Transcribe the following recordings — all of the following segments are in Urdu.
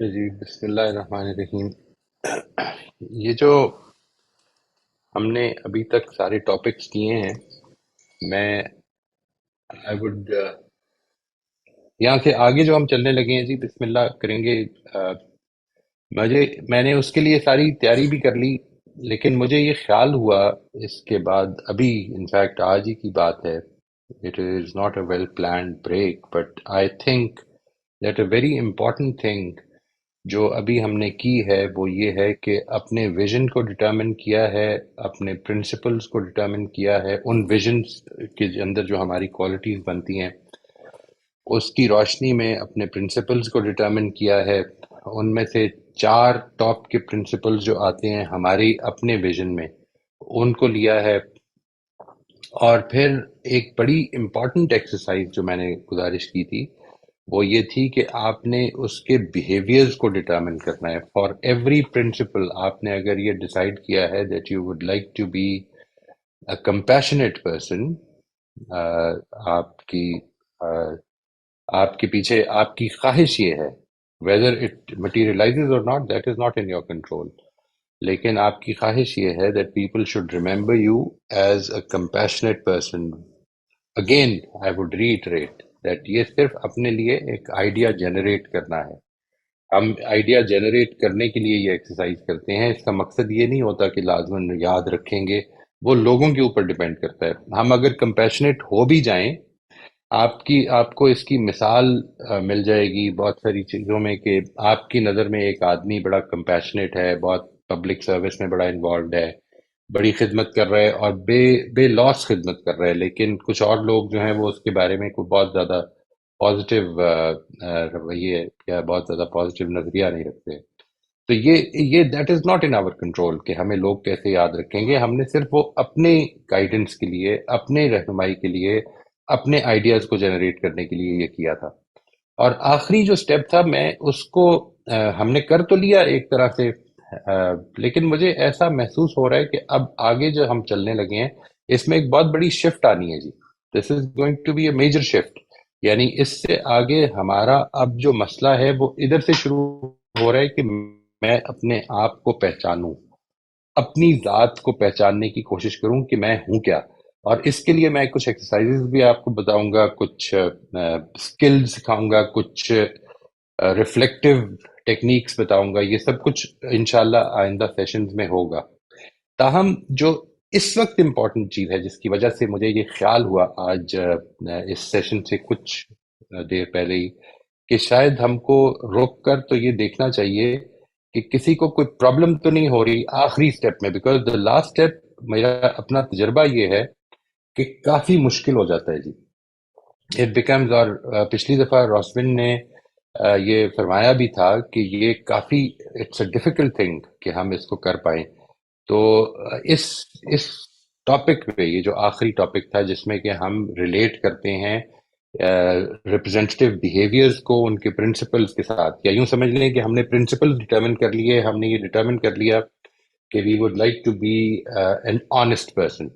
اچھا جی، بسم اللہ الرحمن الرحیم۔ یہ جو ہم نے ابھی تک سارے ٹاپکس کیے ہیں، میں آئی وڈ یہاں سے آگے جو ہم چلنے لگے ہیں جی، بسم اللہ کریں گے۔ آ، میں نے اس کے لیے ساری تیاری بھی کر لی، لیکن مجھے یہ خیال ہوا اس کے بعد، ابھی انفیکٹ آج ہی کی بات ہے، it is not a well planned break, but I think that a very important thing جو ابھی ہم نے کی ہے وہ یہ ہے کہ اپنے ویژن کو ڈٹرمن کیا ہے، اپنے پرنسپلز کو ڈٹرمن کیا ہے، ان ویژنز کے اندر جو ہماری کوالٹیز بنتی ہیں اس کی روشنی میں اپنے پرنسپلز کو ڈٹرمن کیا ہے۔ ان میں سے چار ٹاپ کے پرنسپلز جو آتے ہیں ہماری اپنے ویژن میں، ان کو لیا ہے۔ اور پھر ایک بڑی امپورٹنٹ ایکسرسائز جو میں نے گزارش کی تھی وہ یہ تھی کہ آپ نے اس کے بیہیویئرز کو ڈٹرمن کرنا ہے فار ایوری پرنسپل۔ آپ نے اگر یہ ڈیسائیڈ کیا ہے that you would like to be a compassionate person, آپ کی آپ کے پیچھے آپ کی خواہش یہ ہے، whether it materializes or not that is not in your control، لیکن آپ کی خواہش یہ ہے that people should remember you as a compassionate person۔ Again I would reiterate that یہ صرف اپنے لیے ایک آئیڈیا جنریٹ کرنا ہے۔ ہم آئیڈیا جنریٹ کرنے کے لیے یہ ایکسرسائز کرتے ہیں، اس کا مقصد یہ نہیں ہوتا کہ لازماً یاد رکھیں گے، وہ لوگوں کے اوپر ڈیپینڈ کرتا ہے۔ ہم اگر کمپیشنیٹ ہو بھی جائیں، آپ کو اس کی مثال مل جائے گی بہت ساری چیزوں میں کہ آپ کی نظر میں ایک آدمی بڑا کمپیشنیٹ ہے، بہت پبلک سروس میں بڑا انوالوڈ ہے، بڑی خدمت کر رہا ہے اور بے لوس خدمت کر رہا ہے، لیکن کچھ اور لوگ جو ہیں وہ اس کے بارے میں کوئی بہت زیادہ پازیٹیو رویے یا بہت زیادہ پازیٹیو نظریہ نہیں رکھتے۔ تو یہ that is not in our control کہ ہمیں لوگ کیسے یاد رکھیں گے۔ ہم نے صرف وہ اپنے گائیڈنس کے لیے، اپنے رہنمائی کے لیے، اپنے آئیڈیاز کو جنریٹ کرنے کے لیے یہ کیا تھا۔ اور آخری جو سٹیپ تھا میں اس کو ہم نے کر تو لیا ایک طرح سے، لیکن مجھے ایسا محسوس ہو رہا ہے کہ اب آگے جو ہم چلنے لگے ہیں اس میں ایک بہت بڑی شفٹ آنی ہے جی۔ This is going to be a major shift, یعنی اس سے آگے ہمارا اب جو مسئلہ ہے وہ ادھر سے شروع ہو رہا ہے کہ میں اپنے آپ کو پہچانوں، اپنی ذات کو پہچاننے کی کوشش کروں کہ میں ہوں کیا۔ اور اس کے لیے میں کچھ ایکسرسائزز بھی آپ کو بتاؤں گا، کچھ اسکل سکھاؤں گا، کچھ ریفلیکٹیو ٹیکنیکس بتاؤں گا، یہ سب کچھ انشاءاللہ آئندہ سیشنز میں ہوگا۔ تاہم جو اس وقت امپورٹنٹ چیز ہے جس کی وجہ سے مجھے یہ خیال ہوا آج اس سیشن سے کچھ دیر پہلے ہی کہ شاید ہم کو روک کر تو یہ دیکھنا چاہیے کہ کسی کو کوئی پرابلم تو نہیں ہو رہی آخری سٹیپ میں، بیکاز دا لاسٹ سٹیپ میرا اپنا تجربہ یہ ہے کہ کافی مشکل ہو جاتا ہے جی۔ اٹ بیکمز، اور پچھلی دفعہ روسمن نے یہ فرمایا بھی تھا کہ یہ کافی اٹس اے ڈیفیکلٹ تھنگ کہ ہم اس کو کر پائیں۔ تو اس ٹاپک پہ، یہ جو آخری ٹاپک تھا جس میں کہ ہم ریلیٹ کرتے ہیں ریپرزینٹیو بیہیویئرز کو ان کے پرنسپلز کے ساتھ، یا یوں سمجھ لیں کہ ہم نے پرنسپل ڈٹرمن کر لیے، ہم نے یہ ڈٹرمن کر لیا کہ we would like to be an honest person.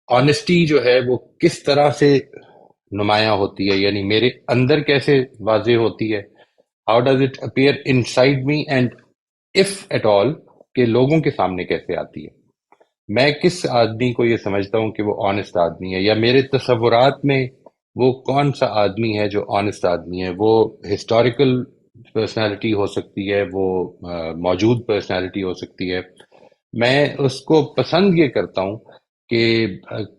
Honesty جو ہے وہ کس طرح سے نمایاں ہوتی ہے، یعنی میرے اندر کیسے واضح ہوتی ہے، how does it appear inside me, and if at all کہ لوگوں کے سامنے کیسے آتی ہے۔ میں کس آدمی کو یہ سمجھتا ہوں کہ وہ آنےسٹ آدمی ہے، یا میرے تصورات میں وہ کون سا آدمی ہے جو آنےسٹ آدمی ہے۔ وہ ہسٹوریکل پرسنالٹی ہو سکتی ہے، وہ موجود پرسنالٹی ہو سکتی ہے۔ میں اس کو پسند یہ کرتا ہوں کہ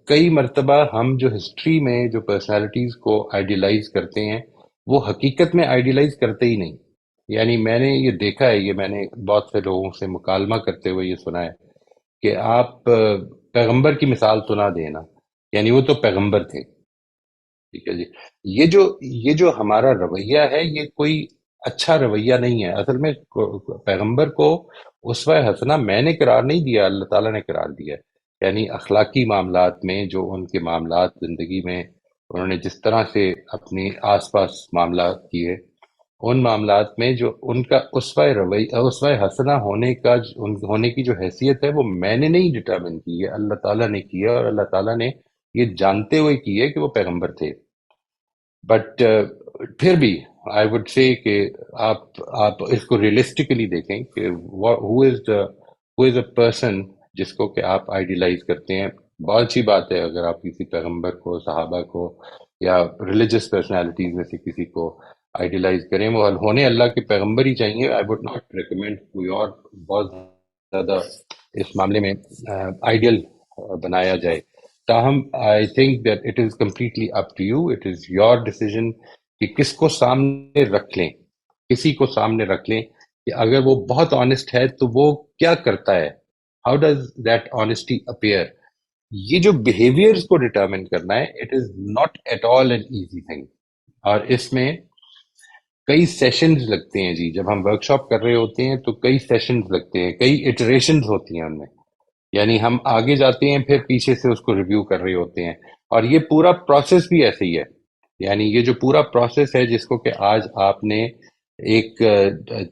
کئی مرتبہ ہم جو ہسٹری میں جو پرسنالٹیز کو آئیڈیلائز کرتے ہیں وہ حقیقت میں آئیڈیلائز کرتے ہی نہیں۔ یعنی میں نے یہ دیکھا ہے، یہ میں نے بہت سے لوگوں سے مکالمہ کرتے ہوئے یہ سنا ہے کہ آپ پیغمبر کی مثال تو نہ دینا، یعنی وہ تو پیغمبر تھے، ٹھیک ہے جی۔ یہ جو ہمارا رویہ ہے یہ کوئی اچھا رویہ نہیں ہے۔ اصل میں پیغمبر کو اسوہ حسنہ میں نے قرار نہیں دیا، اللہ تعالیٰ نے قرار دیا ہے۔ یعنی اخلاقی معاملات میں جو ان کے معاملات زندگی میں انہوں نے جس طرح سے اپنی آس پاس معاملات کیے، ان معاملات میں جو ان کا اسوہ حسنہ ہونے کی جو حیثیت ہے وہ میں نے نہیں ڈٹرمن کی ہے، اللہ تعالیٰ نے کی ہے، اور اللہ تعالیٰ نے یہ جانتے ہوئے کی ہے کہ وہ پیغمبر تھے۔ بٹ پھر بھی آئی وڈ سے کہ آپ اس کو ریئلسٹیکلی دیکھیں کہ ہو از اے پرسن جس کو کہ آپ آئیڈیلائز کرتے ہیں. بہت اچھی بات ہے اگر آپ کسی پیغمبر کو، صحابہ کو، یا ریلیجس پرسنالٹیز میں سے کسی کو آئیڈیلائز کریں. وہ ہونے اللہ کے پیغمبر ہی چاہیے. آئی وڈ ناٹ ریکمینڈ کوئی اور بہت زیادہ اس معاملے میں آئیڈیل بنایا جائے. تاہم I think that it is completely up to you, it is your decision کہ کس کو سامنے رکھ لیں. کسی کو سامنے رکھ لیں کہ اگر وہ بہت آنےسٹ ہے تو وہ کیا کرتا ہے، how does that honesty appear. یہ جو بیہیویئرز کو ڈٹرمن کرنا ہے، it is not at all an easy thing. اور اس میں کئی سیشنز لگتے ہیں جی. جب ہم ورک شاپ کر رہے ہوتے ہیں تو کئی سیشنز لگتے ہیں، کئی اٹریشنز ہوتی ہیں ان میں. یعنی ہم آگے جاتے ہیں پھر پیچھے سے اس کو ریویو کر رہے ہوتے ہیں. اور یہ پورا پروسیس بھی ایسے ہی ہے. یعنی یہ جو پورا پروسیس ہے جس کو کہ آج آپ نے ایک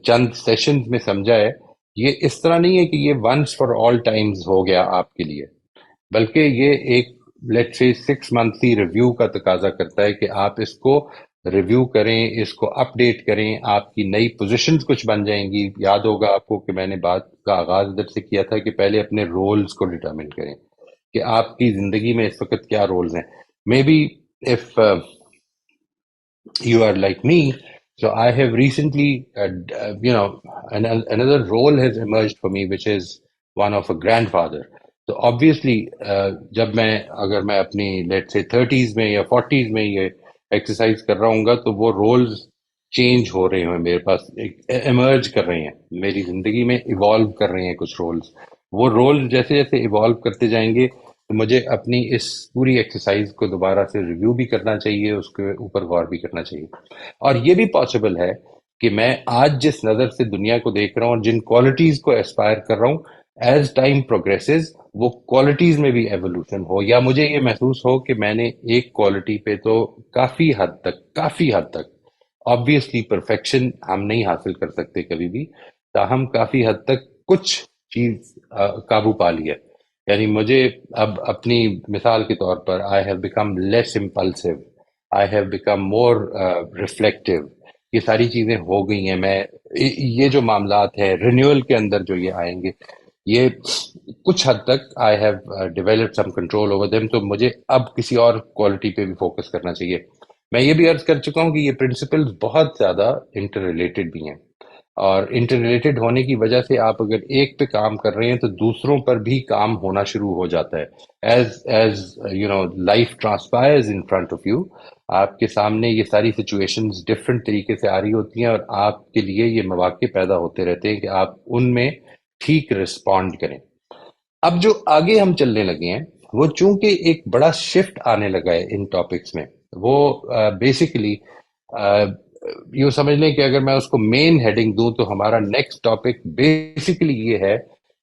چند سیشنز میں سمجھا ہے، یہ اس طرح نہیں ہے کہ یہ ونس فار آل ٹائمز ہو گیا آپ کے لیے، بلکہ یہ ایک لیٹ سے 6 منتھلی ریویو کا تقاضا کرتا ہے کہ آپ اس کو ریویو کریں، اس کو اپ ڈیٹ کریں. آپ کی نئی پوزیشنز کچھ بن جائیں گی. یاد ہوگا آپ کو کہ میں نے بات کا آغاز ادھر سے کیا تھا کہ پہلے اپنے رولز کو ڈٹرمن کریں کہ آپ کی زندگی میں اس وقت کیا رولز ہیں. Maybe if you are like me. So I have recently, another role has emerged for me, which is one of a grandfather. So obviously, جب اگر میں اپنی لیٹ سے 30s میں یا 40s میں یہ ایکسرسائز کر رہا ہوں گا تو وہ رولز چینج ہو رہے ہیں میرے پاس، ایمرج کر رہے ہیں میری زندگی میں، ایوالو کر رہے ہیں کچھ رولز. وہ رولز جیسے جیسے ایوالو کرتے جائیں گے تو مجھے اپنی اس پوری ایکسرسائز کو دوبارہ سے ریویو بھی کرنا چاہیے، اس کے اوپر غور بھی کرنا چاہیے. اور یہ بھی پاسبل ہے کہ میں آج جس نظر سے دنیا کو دیکھ رہا ہوں اور جن کوالٹیز کو ایسپائر کر رہا ہوں، ایز ٹائم پروگریسز وہ کوالٹیز میں بھی ایوولوشن ہو، یا مجھے یہ محسوس ہو کہ میں نے ایک کوالٹی پہ تو کافی حد تک آبویسلی پرفیکشن ہم نہیں حاصل کر سکتے کبھی بھی، تاہم کافی حد تک کچھ چیز قابو پا لی ہے. یعنی مجھے اب اپنی مثال کے طور پر I have become less impulsive, I have become more reflective. یہ ساری چیزیں ہو گئی ہیں. یہ جو معاملات ہیں رینیول کے اندر جو یہ آئیں گے، یہ کچھ حد تک I have develop some control over them. تو مجھے اب کسی اور کوالٹی پہ بھی فوکس کرنا چاہیے. میں یہ بھی عرض کر چکا ہوں کہ یہ پرنسپلز بہت زیادہ انٹر ریلیٹڈ بھی ہیں، اور انٹر ریلیٹڈ ہونے کی وجہ سے آپ اگر ایک پہ کام کر رہے ہیں تو دوسروں پر بھی کام ہونا شروع ہو جاتا ہے. As life transpires in front of you, آپ کے سامنے یہ ساری سچویشنز ڈفرینٹ طریقے سے آ رہی ہوتی ہیں، اور آپ کے لیے یہ مواقع پیدا ہوتے رہتے ہیں کہ آپ ان میں ٹھیک رسپونڈ کریں. اب جو آگے ہم چلنے لگے ہیں وہ چونکہ ایک بڑا شفٹ آنے لگا ہے ان ٹاپکس میں، وہ بیسیکلی یوں سمجھ لیں کہ اگر میں اس کو مین ہیڈنگ دوں تو ہمارا نیکسٹ ٹاپک بیسیکلی یہ ہے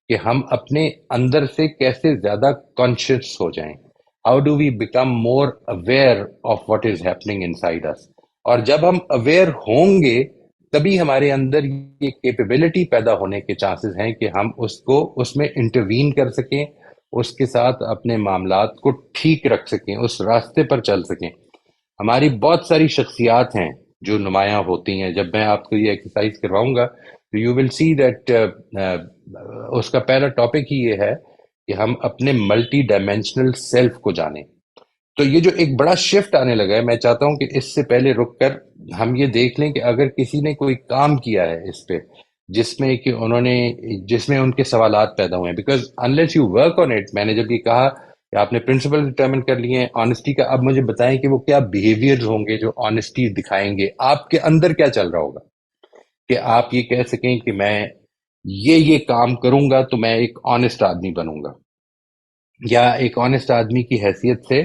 کہ ہم اپنے اندر سے کیسے زیادہ کانشیس ہو جائیں. How do we become more aware of what is happening inside us. اور جب ہم اویئر ہوں گے تبھی ہمارے اندر یہ کیپیبلٹی پیدا ہونے کے چانسز ہیں کہ ہم اس کو اس میں انٹروین کر سکیں، اس کے ساتھ اپنے معاملات کو ٹھیک رکھ سکیں، اس راستے پر چل سکیں. ہماری بہت ساری شخصیات ہیں جو نمایاں ہوتی ہیں. جب میں آپ کو یہ ایکسرسائز کرواؤں گا تو یو ول سی دیٹ اس کا پہلا ٹاپک ہی یہ ہے کہ ہم اپنے ملٹی ڈائمینشنل سیلف کو جانیں. تو یہ جو ایک بڑا شفٹ آنے لگا ہے، میں چاہتا ہوں کہ اس سے پہلے رک کر ہم یہ دیکھ لیں کہ اگر کسی نے کوئی کام کیا ہے اس پہ جس میں ان کے سوالات پیدا ہوئے ہیں. Because unless you work on it, میں نے جب یہ کہا کہ آپ نے پرنسپل ڈٹرمن کر لیے ہیں آنےسٹی کا، اب مجھے بتائیں کہ وہ کیا بیہیویئر ہوں گے جو آنےسٹی دکھائیں گے. آپ کے اندر کیا چل رہا ہوگا کہ آپ یہ کہہ سکیں کہ میں یہ کام کروں گا تو میں ایک آنےسٹ آدمی بنوں گا، یا ایک آنےسٹ آدمی کی حیثیت سے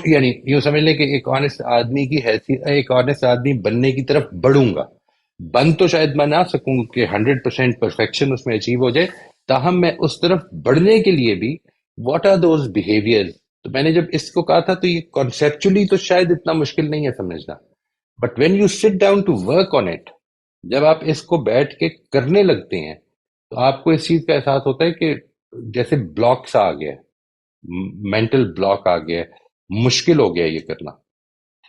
یعنی یوں سمجھ لیں کہ ایک آنےسٹ آدمی کی حیثیت، ایک آنےسٹ آدمی بننے کی طرف بڑھوں گا. بن تو شاید میں نہ سکوں کہ 100% پرفیکشن اس میں اچیو ہو جائے، تاہم میں اس طرف بڑھنے کے لیے بھی واٹ آر دوز بیہیویئر. تو میں نے جب اس کو کہا تھا تو یہ کانسیپچولی تو شاید اتنا مشکل نہیں ہے سمجھنا، but when you sit down to work on it, جب آپ اس کو بیٹھ کے کرنے لگتے ہیں تو آپ کو اس چیز کا احساس ہوتا ہے کہ جیسے بلاکس آ گیا، مینٹل بلاک آ گیا، مشکل ہو گیا یہ کرنا.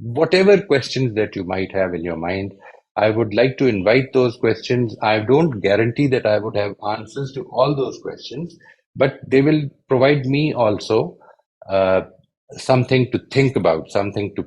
whatever questions that you might have in your mind, I would like to invite those questions. I don't guarantee that I would have answers to all those questions, but they will provide me also uh, something to think about, something to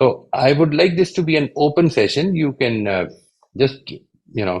So I would like this to be an open session. You can just, you know,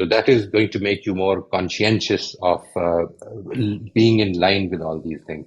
So that is going to make you more conscientious of being in line with all these things.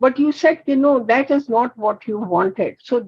but you said no, that is not what you wanted. So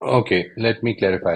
Okay, let me clarify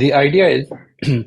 The idea is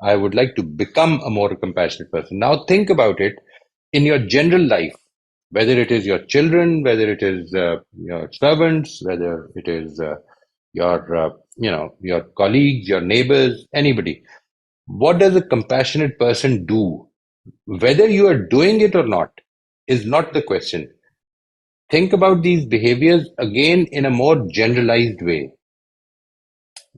I would like to become a more compassionate person. Now think about it in your general life, whether it is your children, whether it is your servants, whether it is your, your colleagues, your neighbors, anybody. what does a compassionate person do? Whether you are doing it or not is not the question. Think about these behaviors again in a more generalized way.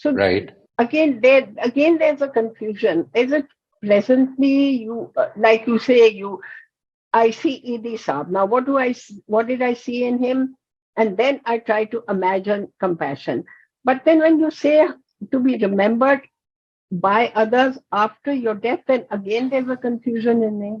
So Right. again, there's a confusion. Is it presently you like you say I see Ed Saab. Now, what did I see in him? And then I try to imagine compassion. But then when you say to be remembered by others after your death, then again there's a confusion in it.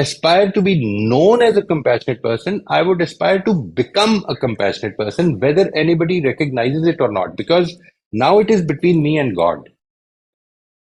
aspire to be known as a compassionate person. I would aspire to become a compassionate person, whether anybody recognizes it or not, because now it is between me and God.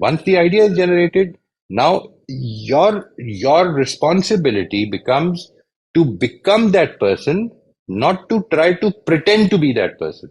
Once the idea is generated, now your responsibility becomes to become that person, not to try to pretend to be that person.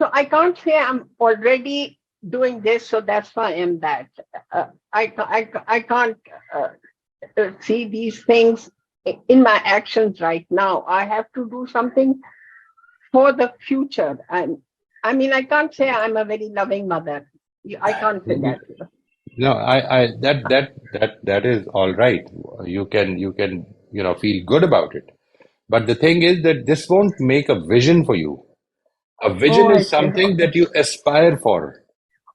So I can't say I'm already doing this, so that's why I'm that. I can't see these things in my actions right now. I have to do something for the future. And I mean, I can't say I'm a very loving mother. I can't say that. No, I that is all right. You can feel good about it. But the thing is that this won't make a vision for you. A Oh, vision I is see. something Okay. that you aspire for.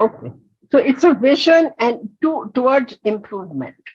Okay. So it's a vision and towards improvement.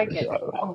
I get it. Oh,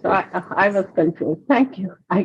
So I was confused. Thank you. I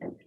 Thank you.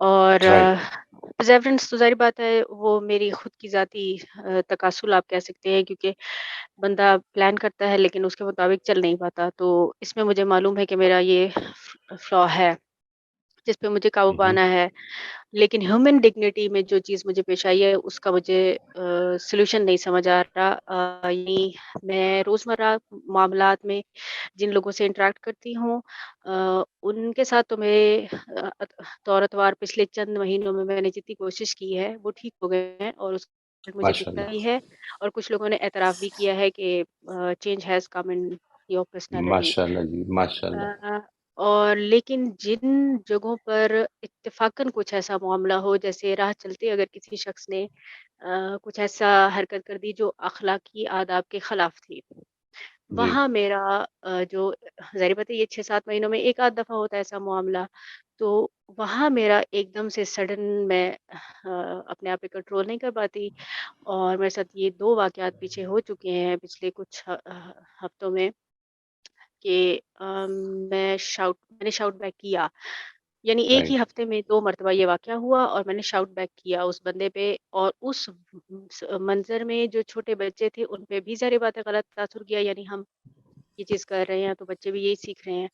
اور رائٹ. پرزیورنس تو ظاہر بات ہے وہ میری خود کی ذاتی تکاسل آپ کہہ سکتے ہیں، کیونکہ بندہ پلان کرتا ہے لیکن اس کے مطابق چل نہیں پاتا، تو اس میں مجھے معلوم ہے کہ میرا یہ فلا ہے جس پہ مجھے قابو ہوں. پانا ہے۔ لیکن ہیومن ڈگنیٹی میں جو چیز مجھے پیش آئی ہے اس کا مجھے سلوشن نہیں سمجھ آ رہا۔ یعنی میں روزمرہ معاملات میں جن لوگوں سے انٹریکٹ کرتی ہوں ان کے ساتھ تو میرے طور اتوار پچھلے چند مہینوں میں نے جتنی کوشش کی ہے وہ ٹھیک ہو گئے ہیں، اور اس کا مجھے ماشاء دکھتا اللہ. ہی ہے، اور کچھ لوگوں نے اعتراف بھی کیا ہے کہ change has come in your personality. ماشاء اللہ جی. ماشاء اللہ. اور لیکن جن جگہوں پر اتفاقاً کچھ ایسا معاملہ ہو، جیسے راہ چلتے اگر کسی شخص نے کچھ ایسا حرکت کر دی جو اخلاقی آداب کے خلاف تھی، جی. وہاں میرا جو ظاہر بات ہے یہ 6-7 مہینوں میں ایک آدھ دفعہ ہوتا ہے ایسا معاملہ، تو وہاں میرا ایک دم سے سڈن میں اپنے آپ پہ کنٹرول نہیں کر پاتی، اور میرے ساتھ یہ 2 واقعات پیچھے ہو چکے ہیں پچھلے کچھ ہفتوں میں، کہ میں نے شاؤٹ بیک کیا، یعنی ایک ہی رائٹ. ہفتے میں 2 مرتبہ یہ واقعہ ہوا اور میں نے شاؤٹ بیک کیا اس بندے پہ، اور اس منظر میں جو چھوٹے بچے تھے ان پہ بھی ظاہر بات ہے غلط تاثر کیا، یعنی ہم یہ چیز کر رہے ہیں تو بچے بھی یہی سیکھ رہے ہیں،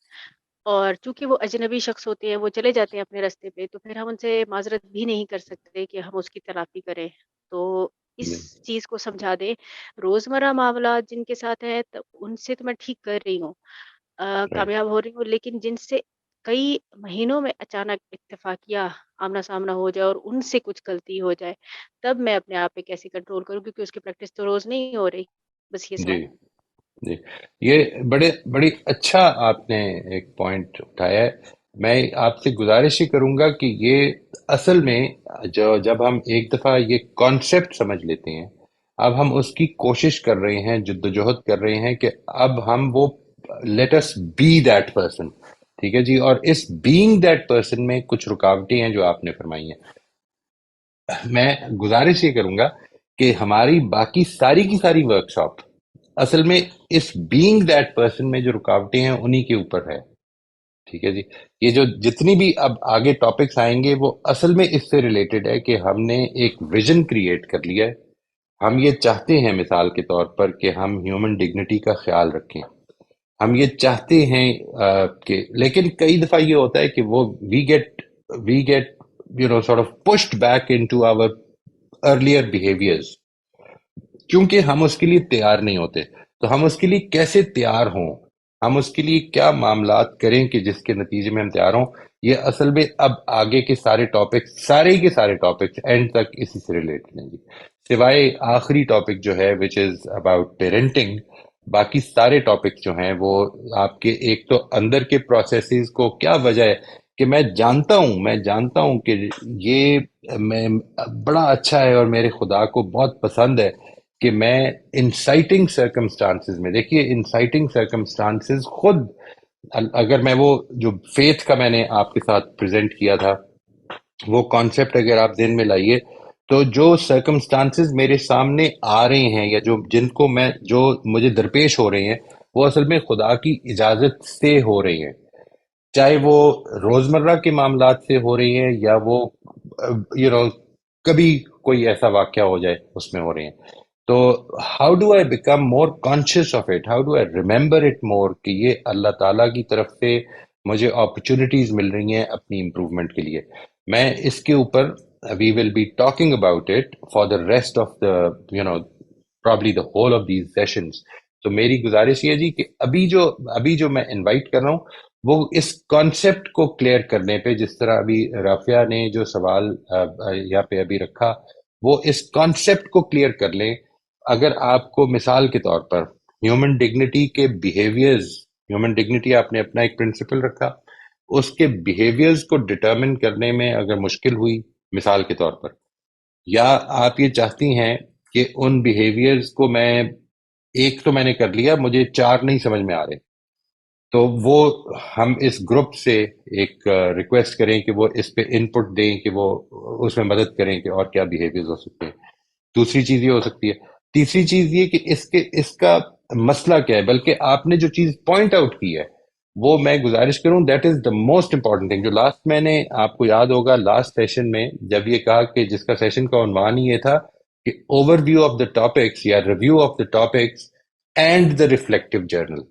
اور چونکہ وہ اجنبی شخص ہوتے ہیں وہ چلے جاتے ہیں اپنے راستے پہ، تو پھر ہم ان سے معذرت بھی نہیں کر سکتے کہ ہم اس کی تلافی کریں، تو اس جی. چیز کو سمجھا دیں۔ روزمرہ معاملات جن کے ساتھ ہیں تو ان سے تو میں ٹھیک کر رہی ہوں، رائٹ. کامیاب ہو رہی ہوں، لیکن جن سے کئی مہینوں میں اچانک اتفاقیہ آمنا سامنا ہو جائے اور ان سے کچھ غلطی ہو جائے، تب میں اپنے آپ پہ کیسے کنٹرول کروں، کیونکہ اس کی پریکٹس تو روز نہیں ہو رہی۔ بس یہ جی. سوال ہے۔ جی. یہ بڑی اچھا آپ نے ایک پوائنٹ اٹھایا ہے. میں آپ سے گزارش ہی کروں گا کہ یہ اصل میں جب ہم ایک دفعہ یہ کانسیپٹ سمجھ لیتے ہیں، اب ہم اس کی کوشش کر رہے ہیں، جدوجہد کر رہے ہیں کہ اب ہم وہ let us be that person. ٹھیک ہے جی. اور اس بینگ دیٹ پرسن میں کچھ رکاوٹیں ہیں جو آپ نے فرمائی ہیں. میں گزارش یہ کروں گا کہ ہماری باقی ساری کی ساری ورکشاپ اصل میں اس بینگ دیٹ پرسن میں جو رکاوٹیں ہیں انہی کے اوپر ہے. ٹھیک ہے جی. یہ جو جتنی بھی اب آگے ٹاپکس آئیں گے وہ اصل میں اس سے ریلیٹڈ ہے کہ ہم نے ایک ویژن کریٹ کر لیا ہے. ہم یہ چاہتے ہیں مثال کے طور پر کہ ہم ہیومن ڈگنیٹی کا خیال رکھیں. ہم یہ چاہتے ہیں کہ لیکن کئی دفعہ یہ ہوتا ہے کہ وہ we get sort of pushed back into our earlier behaviors کیونکہ ہم اس کے لیے تیار نہیں ہوتے. تو ہم اس کے لیے کیسے تیار ہوں، ہم اس کے لیے کیا معاملات کریں کہ جس کے نتیجے میں ہم تیار ہوں، یہ اصل میں اب آگے کے سارے ٹاپکس سارے کے سارے ٹاپکس اینڈ تک اسی سے ریلیٹڈ ہیں جی. سوائے آخری ٹاپک جو ہے وچ از اباؤٹ پیرنٹنگ، باقی سارے ٹاپکس جو ہیں وہ آپ کے ایک تو اندر کے پروسیسز کو کیا وجہ ہے کہ میں جانتا ہوں کہ یہ میں بڑا اچھا ہے اور میرے خدا کو بہت پسند ہے کہ میں انسائٹنگ سرکمسٹانسز میں، دیکھیے انسائٹنگ سرکمسٹانسز خود اگر میں وہ جو فیتھ کا میں نے آپ کے ساتھ پریزنٹ کیا تھا وہ کانسیپٹ اگر آپ ذہن میں لائیے، تو جو سرکمسٹانسز میرے سامنے آ رہے ہیں یا جو مجھے درپیش ہو رہے ہیں وہ اصل میں خدا کی اجازت سے ہو رہی ہیں، چاہے وہ روزمرہ کے معاملات سے ہو رہی ہیں یا وہ یو نو کبھی کوئی ایسا واقعہ ہو جائے اس میں ہو رہی ہیں. تو how do I become more conscious of it, how do I remember it more کہ یہ اللہ تعالیٰ کی طرف سے مجھے اپرچونیٹیز مل رہی ہیں اپنی امپروومنٹ کے لیے. میں اس کے اوپر we will be talking about it for the rest of the probably the whole of these sessions. تو میری گزارش یہ جی کہ ابھی جو میں انوائٹ کر رہا ہوں وہ اس کانسیپٹ کو کلیئر کرنے پہ، جس طرح ابھی رافیہ نے جو سوال یہاں پہ ابھی رکھا وہ اس کانسیپٹ کو کلیئر کر لیں. اگر آپ کو مثال کے طور پر ہیومن ڈگنیٹی کے بیہیویئرز، ہیومن ڈگنیٹی آپ نے اپنا ایک پرنسپل رکھا، اس کے بیہیویئرز کو ڈٹرمن کرنے میں اگر مشکل ہوئی مثال کے طور پر، یا آپ یہ چاہتی ہیں کہ ان بیہیویئرز کو ایک تو میں نے کر لیا، مجھے 4 نہیں سمجھ میں آ رہے، تو وہ ہم اس گروپ سے ایک ریکویسٹ کریں کہ وہ اس پہ ان پٹ دیں کہ وہ اس میں مدد کریں کہ اور کیا بیہیویئرز ہو سکتے ہیں. دوسری چیز یہ ہو سکتی ہے. تیسری چیز یہ کہ اس کا مسئلہ کیا ہے، بلکہ آپ نے جو چیز پوائنٹ آؤٹ کی ہے وہ میں گزارش کروں، that is the most important thing. جو لاسٹ میں نے آپ کو یاد ہوگا لاسٹ سیشن میں جب یہ کہا کہ جس کا سیشن کا عنوان ہی یہ تھا کہ overview of the topics یا review of the topics and the reflective journal.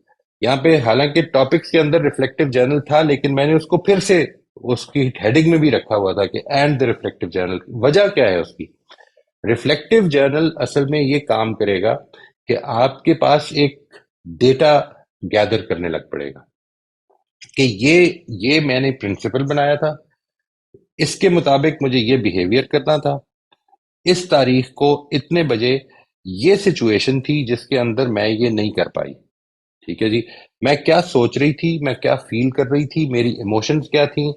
یہاں پہ حالانکہ ٹاپکس کے اندر ریفلیکٹیو جرنل تھا، لیکن میں نے اس کو پھر سے اس کی ہیڈنگ میں بھی رکھا ہوا تھا کہ اینڈ دا ریفلیکٹیو جرنل. وجہ کیا ہے اس کی؟ ریفلیکٹیو جرنل اصل میں یہ کام کرے گا کہ آپ کے پاس ایک ڈیٹا گیدر کرنے لگ پڑے گا کہ یہ میں نے پرنسپل بنایا تھا، اس کے مطابق مجھے یہ بیہیویئر کرنا تھا، اس تاریخ کو اتنے بجے یہ سچویشن تھی جس کے اندر میں یہ نہیں کر پائی. ٹھیک ہے جی، میں کیا سوچ رہی تھی، میں کیا فیل کر رہی تھی، میری ایموشنز کیا تھیں،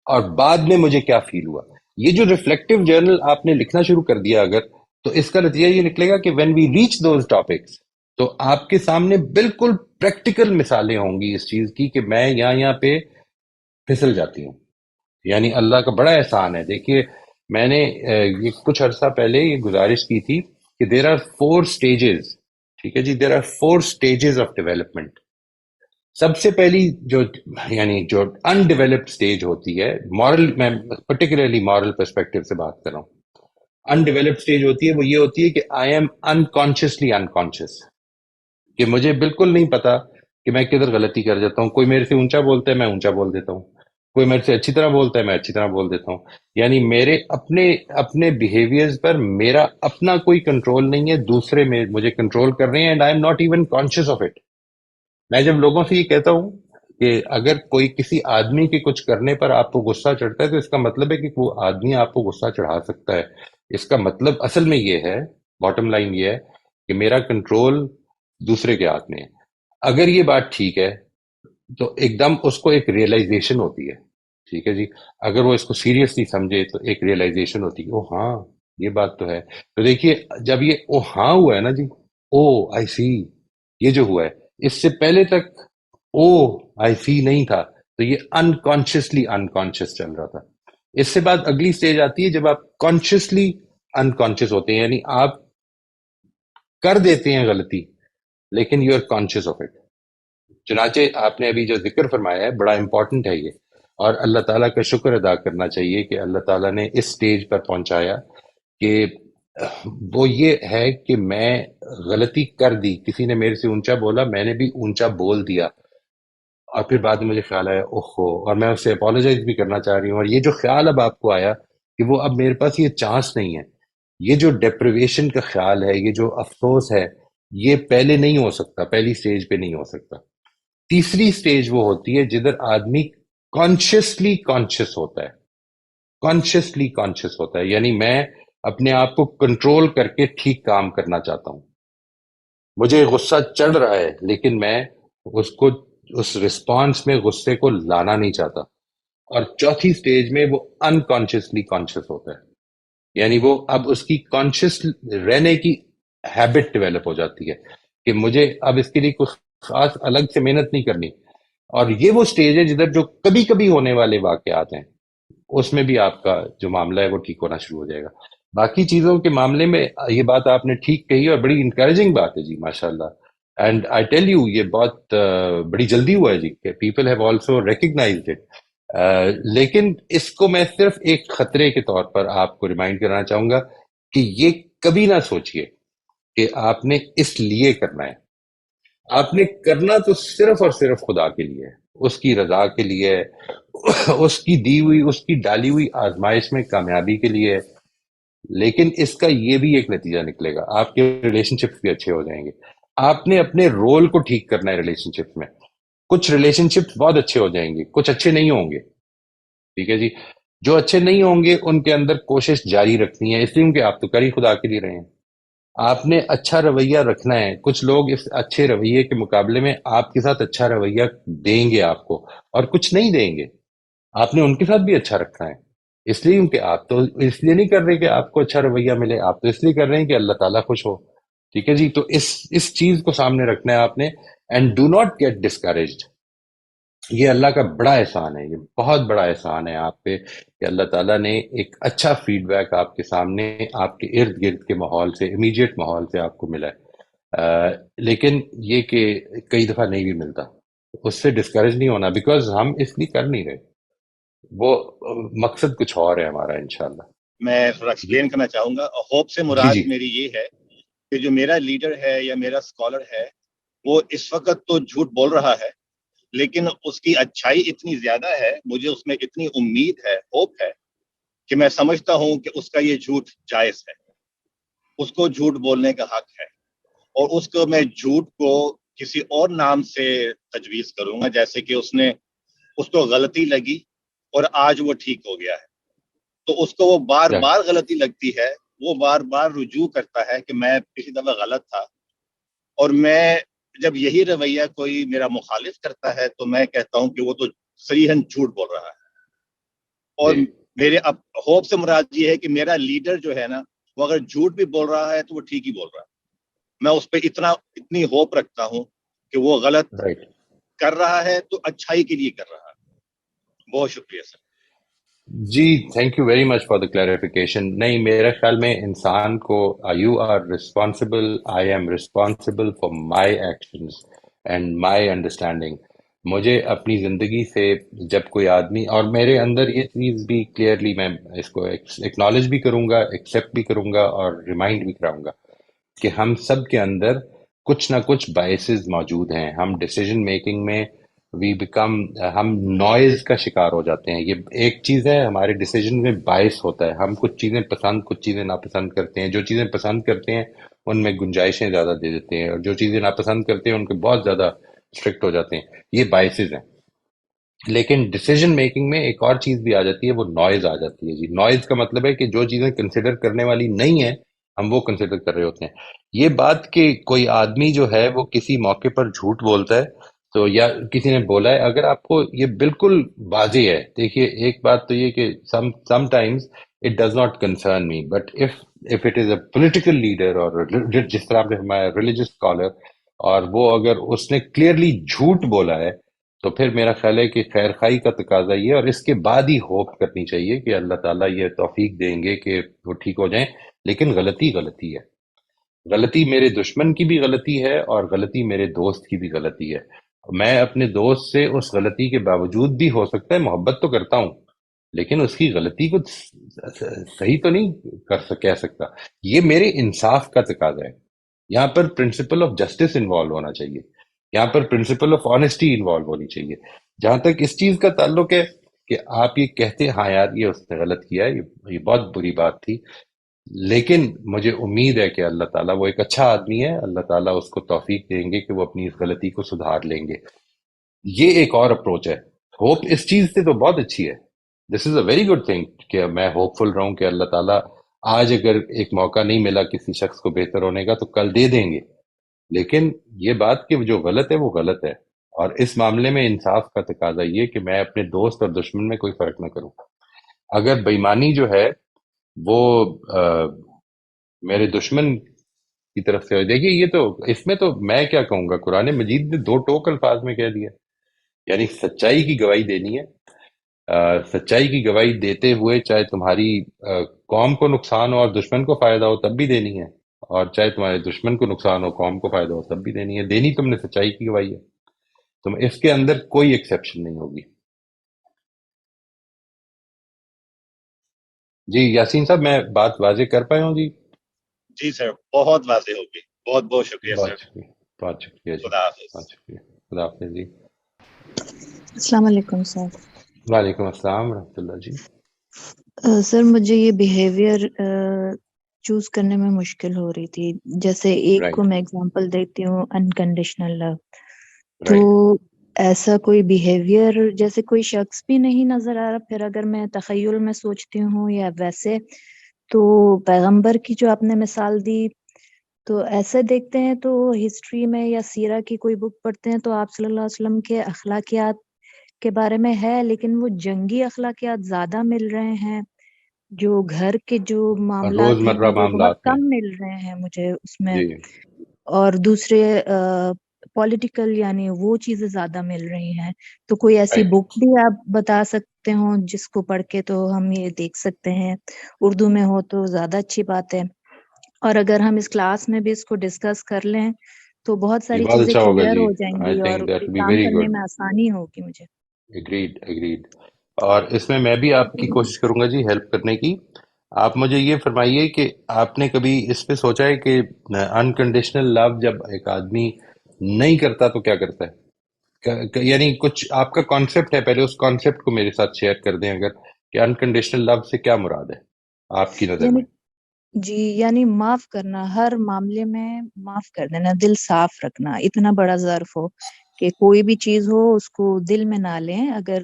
اور بعد میں مجھے کیا فیل ہوا. یہ جو ریفلیکٹیو جرنل آپ نے لکھنا شروع کر دیا اگر، تو اس کا نتیجہ یہ نکلے گا کہ when we reach those topics, تو آپ کے سامنے بالکل پریکٹیکل مثالیں ہوں گی اس چیز کی کہ میں یہاں پہ پھسل جاتی ہوں. یعنی اللہ کا بڑا احسان ہے. دیکھیے میں نے یہ کچھ عرصہ پہلے یہ گزارش کی تھی کہ دیر آر 4 اسٹیجز. ٹھیک ہے جی، there are 4 stages of development. سب سے پہلی جو انڈیولپڈ اسٹیج ہوتی ہے، مورل، میں پرٹیکولرلی مورل پرسپیکٹو سے بات کر رہا ہوں، انڈیولپڈ اسٹیج ہوتی ہے، وہ یہ ہوتی ہے کہ آئی ایم انکانشیسلی انکانشیس، کہ مجھے بالکل نہیں پتا کہ میں کدھر غلطی کر جاتا ہوں. کوئی میرے سے اونچا بولتا ہے میں اونچا بول دیتا ہوں، کوئی میرے سے اچھی طرح بولتا ہے میں اچھی طرح بول دیتا ہوں. یعنی میرے اپنے بیہیویئرز پر میرا اپنا کوئی کنٹرول نہیں ہے، دوسرے میں مجھے کنٹرول کر رہے ہیں، and I am not even conscious of it. میں جب لوگوں سے یہ کہتا ہوں کہ اگر کوئی کسی آدمی کے کچھ کرنے پر آپ کو غصہ چڑھتا ہے تو اس کا مطلب ہے کہ وہ آدمی آپ کو غصہ چڑھا سکتا ہے. اس کا مطلب اصل میں یہ ہے، باٹم لائن یہ ہے کہ میرا کنٹرول دوسرے کے ہاتھ میں ہے. اگر یہ بات ٹھیک ہے تو ایک دم اس کو ایک ریئلائزیشن ہوتی ہے. ٹھیک ہے جی، اگر وہ اس کو سیریسلی سمجھے تو ایک ریئلائزیشن ہوتی ہے، او ہاں یہ بات تو ہے. تو دیکھیے جب یہ او ہاں ہوا ہے نا جی، او آئی سی، یہ جو ہوا ہے، اس سے پہلے تک او آئی سی نہیں تھا، تو یہ انکانشیسلی انکانشیس چل رہا تھا. اس سے بعد اگلی سٹیج آتی ہے جب آپ کانشیسلی انکانشیس ہوتے ہیں، یعنی آپ کر دیتے ہیں غلطی لیکن you are conscious of it. چنانچہ آپ نے ابھی جو ذکر فرمایا ہے بڑا امپورٹنٹ ہے یہ، اور اللہ تعالیٰ کا شکر ادا کرنا چاہیے کہ اللہ تعالیٰ نے اس سٹیج پر پہنچایا کہ وہ یہ ہے کہ میں غلطی کر دی، کسی نے میرے سے اونچا بولا، میں نے بھی اونچا بول دیا، اور پھر بعد میں مجھے خیال آیا اوہو، اور میں اس سے اپولوجائز بھی کرنا چاہ رہی ہوں. اور یہ جو خیال اب آپ کو آیا کہ وہ اب میرے پاس یہ چانس نہیں ہے، یہ جو ڈپریویشن کا خیال ہے، یہ جو افسوس ہے، یہ پہلے نہیں ہو سکتا، پہلی سٹیج پہ نہیں ہو سکتا. تیسری سٹیج وہ ہوتی ہے جدھر آدمی کانشیسلی کانشیس ہوتا ہے، کانشیسلی کانشیس ہوتا ہے. یعنی میں اپنے آپ کو کنٹرول کر کے ٹھیک کام کرنا چاہتا ہوں. مجھے غصہ چڑھ رہا ہے لیکن میں اس رسپانس میں غصے کو لانا نہیں چاہتا. اور چوتھی سٹیج میں وہ انکانشیسلی کانشیس ہوتا ہے، یعنی وہ اب اس کی کانشیس رہنے کی ہیبٹ ڈیولپ ہو جاتی ہے کہ مجھے اب اس کے لیے کچھ خاص الگ سے محنت نہیں کرنی. اور یہ وہ سٹیج ہے جدھر جو کبھی کبھی ہونے والے واقعات ہیں اس میں بھی آپ کا جو معاملہ ہے وہ ٹھیک ہونا شروع ہو جائے گا. باقی چیزوں کے معاملے میں یہ بات آپ نے ٹھیک کہی اور بڑی انکریجنگ بات ہے جی، ماشاء اللہ. اینڈ آئی ٹیل یو یہ بہت بڑی جلدی ہوا ہے جی کہ people have also recognised it. لیکن اس کو میں صرف ایک خطرے کے طور پر آپ کو ریمائنڈ کرنا چاہوں گا کہ یہ کبھی نہ سوچئے کہ آپ نے اس لیے کرنا ہے. آپ نے کرنا تو صرف اور صرف خدا کے لیے ہے، اس کی رضا کے لیے، اس کی دی ہوئی، اس کی ڈالی ہوئی آزمائش میں کامیابی کے لیے. لیکن اس کا یہ بھی ایک نتیجہ نکلے گا، آپ کے ریلیشن شپس بھی اچھے ہو جائیں گے. آپ نے اپنے رول کو ٹھیک کرنا ہے ریلیشن شپ میں. کچھ ریلیشن شپس بہت اچھے ہو جائیں گے، کچھ اچھے نہیں ہوں گے. ٹھیک ہے جی، جو اچھے نہیں ہوں گے ان کے اندر کوشش جاری رکھنی ہے، اس لیے کہ آپ تو کر ہی خدا کے لیے رہے ہیں. آپ نے اچھا رویہ رکھنا ہے. کچھ لوگ اس اچھے رویے کے مقابلے میں آپ کے ساتھ اچھا رویہ دیں گے آپ کو، اور کچھ نہیں دیں گے. آپ نے ان کے ساتھ بھی اچھا رکھنا ہے، اس لیے کہ آپ تو اس لیے نہیں کر رہے کہ آپ کو اچھا رویہ ملے، آپ تو اس لیے کر رہے ہیں کہ اللہ تعالیٰ خوش ہو. ٹھیک ہے جی، تو اس چیز کو سامنے رکھنا ہے آپ نے. And do not get discouraged. یہ اللہ کا بڑا احسان ہے، یہ بہت بڑا احسان ہے آپ پہ کہ اللہ تعالیٰ نے ایک اچھا فیڈ بیک آپ کے سامنے، آپ کے ارد گرد کے ماحول سے، امیجیٹ ماحول سے آپ کو ملا ہے. لیکن یہ کہ کئی دفعہ نہیں بھی ملتا. اس سے ڈسکریج نہیں ہونا، بیکاز ہم اس لیے کر نہیں رہے، وہ مقصد کچھ اور ہے ہمارا انشاءاللہ۔ میں تھوڑا ایکسپلین کرنا چاہوں گا. ہوپ سے جی مراد جی میری یہ ہے کہ جو میرا لیڈر ہے یا میرا اسکالر ہے وہ اس وقت تو جھوٹ بول رہا ہے، لیکن اس کی اچھائی اتنی زیادہ ہے، مجھے اس میں اتنی امید ہے، ہوپ ہے، کہ میں سمجھتا ہوں کہ اس کا یہ جھوٹ جائز ہے، اس کو جھوٹ بولنے کا حق ہے، اور اس کو میں جھوٹ کو کسی اور نام سے تجویز کروں گا، جیسے کہ اس کو غلطی لگی اور آج وہ ٹھیک ہو گیا ہے، تو اس کو وہ بار بار غلطی لگتی ہے، وہ بار بار رجوع کرتا ہے کہ میں پچھلی دفعہ غلط تھا، اور میں جب یہی رویہ کوئی میرا مخالف کرتا ہے تو میں کہتا ہوں کہ وہ تو صریحاً جھوٹ بول رہا ہے. اور جی میرے اب ہوپ سے مراد یہ ہے کہ میرا لیڈر جو ہے نا، وہ اگر جھوٹ بھی بول رہا ہے تو وہ ٹھیک ہی بول رہا ہے. میں اس پہ اتنی ہوپ رکھتا ہوں کہ وہ غلط رائٹ. کر رہا ہے تو اچھائی کے لیے کر رہا ہے. بہت شکریہ سر. جی thank you very much for the clarification. نہیں، میرے خیال میں انسان کو you are responsible, I am responsible for my actions and my understanding. مجھے اپنی زندگی سے جب کوئی آدمی، اور میرے اندر یہ چیز بھی کلیئرلی میں اس کو ایکنالج بھی کروں گا، ایکسیپٹ بھی کروں گا اور ریمائنڈ بھی کراؤں گا کہ ہم سب کے اندر کچھ نہ کچھ بائسز موجود ہیں. ہم ڈیسیجن میکنگ میں ہم نوائز کا شکار ہو جاتے ہیں. یہ ایک چیز ہے، ہمارے ڈیسیجن میں باعث ہوتا ہے. ہم کچھ چیزیں پسند، کچھ چیزیں ناپسند کرتے ہیں. جو چیزیں پسند کرتے ہیں ان میں گنجائشیں زیادہ دے دیتے ہیں، اور جو چیزیں ناپسند کرتے ہیں ان کے بہت زیادہ اسٹرکٹ ہو جاتے ہیں. یہ باعثز ہیں. لیکن ڈیسیجن میکنگ میں ایک اور چیز بھی آ جاتی ہے، وہ نوائز آ جاتی ہے. جی، نوائز کا مطلب ہے کہ جو چیزیں کنسیڈر کرنے والی نہیں ہیں ہم وہ کنسیڈر کر رہے ہوتے ہیں. یہ بات کہ کوئی آدمی جو ہے وہ کسی موقع پر جھوٹ بولتا ہے، تو یا کسی نے بولا ہے، اگر آپ کو یہ بالکل واضح ہے، دیکھیے ایک بات تو یہ کہ some times it does not concern me, but if it is a political leader, اور جس طرح آپ نے ہمارا ریلیجس اسکالر، اور وہ اگر اس نے کلیئرلی جھوٹ بولا ہے، تو پھر میرا خیال ہے کہ خیر خائی کا تقاضا یہ ہے، اور اس کے بعد ہی ہوپ کرنی چاہیے کہ اللہ تعالیٰ یہ توفیق دیں گے کہ وہ ٹھیک ہو جائیں. لیکن غلطی غلطی ہے. غلطی میرے دشمن کی بھی غلطی ہے، اور غلطی میرے دوست کی بھی غلطی ہے. میں اپنے دوست سے اس غلطی کے باوجود بھی ہو سکتا ہے محبت تو کرتا ہوں، لیکن اس کی غلطی کو صحیح تو نہیں کہہ سکتا. یہ میرے انصاف کا تقاضا ہے. یہاں پر پرنسپل آف جسٹس انوالو ہونا چاہیے، یہاں پر پرنسپل آف آنےسٹی انوالو ہونی چاہیے. جہاں تک اس چیز کا تعلق ہے کہ آپ یہ کہتے ہاں یار یہ اس نے غلط کیا ہے، یہ بہت بری بات تھی، لیکن مجھے امید ہے کہ اللہ تعالیٰ، وہ ایک اچھا آدمی ہے، اللہ تعالیٰ اس کو توفیق دیں گے کہ وہ اپنی اس غلطی کو سدھار لیں گے. یہ ایک اور اپروچ ہے. ہوپ اس چیز سے تو بہت اچھی ہے. دس is a very good thing کہ میں ہوپ فل رہوں کہ اللہ تعالیٰ آج اگر ایک موقع نہیں ملا کسی شخص کو بہتر ہونے کا تو کل دے دیں گے. لیکن یہ بات کہ جو غلط ہے وہ غلط ہے، اور اس معاملے میں انصاف کا تقاضا یہ کہ میں اپنے دوست اور دشمن میں کوئی فرق نہ کروں. اگر بےایمانی جو ہے وہ میرے دشمن کی طرف سے، دیکھیے یہ تو اس میں تو میں کیا کہوں گا، قرآن مجید نے دو ٹوک الفاظ میں کہہ دیا، یعنی سچائی کی گواہی دینی ہے. سچائی کی گواہی دیتے ہوئے چاہے تمہاری قوم کو نقصان ہو اور دشمن کو فائدہ ہو تب بھی دینی ہے، اور چاہے تمہارے دشمن کو نقصان ہو قوم کو فائدہ ہو تب بھی دینی ہے. دینی تم نے سچائی کی گواہی ہے، تم اس کے اندر کوئی ایکسیپشن نہیں ہوگی. جی یاسین صاحب، میں بات واضح کر پایا ہوں؟ جی جی سر، بہت واضح ہوگی. بہت بہت شکریہ سر. بہت شکریہ، بہت شکریہ جی، خدا حافظ. بہت شکریہ. خدا حافظ جی. السلام علیکم سر. وعلیکم السلام ورحمۃ اللہ جی. سر مجھے یہ بیہیویئر چوز کرنے میں مشکل ہو رہی تھی. جیسے ایک کو رائٹ میں اگزامپل دیتی ہوں، انکنڈیشنل لو. تو رائٹ ایسا کوئی بیہیویئر جیسے کوئی شخص بھی نہیں نظر آ رہا، پھر اگر میں تخیل میں سوچتی ہوں یا ویسے، تو پیغمبر کی جو آپ نے مثال دی، تو ایسے دیکھتے ہیں تو ہسٹری میں یا سیرہ کی کوئی بک پڑھتے ہیں تو آپ صلی اللہ علیہ وسلم کے اخلاقیات کے بارے میں ہے، لیکن وہ جنگی اخلاقیات زیادہ مل رہے ہیں. جو گھر کے جو معاملات ہیں روزمرہ وہ بہت معاملات میں. کم مل رہے ہیں مجھے اس میں. جی اور دوسرے پولیٹیکل یعنی وہ چیزیں زیادہ مل رہی ہیں. تو کوئی ایسی رائٹ. بک بھی آپ بتا سکتے ہوں جس کو پڑھ کے تو ہم یہ دیکھ سکتے ہیں؟ اردو میں ہو تو زیادہ اچھی بات ہے. اور اگر ہم اس کلاس میں بھی اس کو ڈسکس کر لیں تو بہت یہ ساری بہت چیزیں اچھا ہوگا کلیئر جی. ہو جائیں آئی گی اور تھنک دیٹ ول بی کام ویری کرنے گڈ. میں آسانی ہوگی مجھے. اگریڈ. اور اس میں میں بھی آپ کی کوشش کروں گا جی ہیلپ کرنے کی. آپ مجھے یہ فرمائیے کہ آپ نے کبھی اس پہ سوچا ہے کہ انکنڈیشنل لو جب ایک آدمی نہیں کرتا تو کیا کرتا ہے؟ یعنی کچھ آپ کا کانسیپٹ ہے، پہلے اس کانسیپٹ کو میرے ساتھ شیئر کر دیں اگر، کہ انکنڈیشنل لو سے کیا مراد ہے آپ کی نظر یعنی میں؟ جی، یعنی معاف کرنا، ہر معاملے میں معاف کر دینا، دل صاف رکھنا، اتنا بڑا ظرف ہو کہ کوئی بھی چیز ہو اس کو دل میں نہ لیں، اگر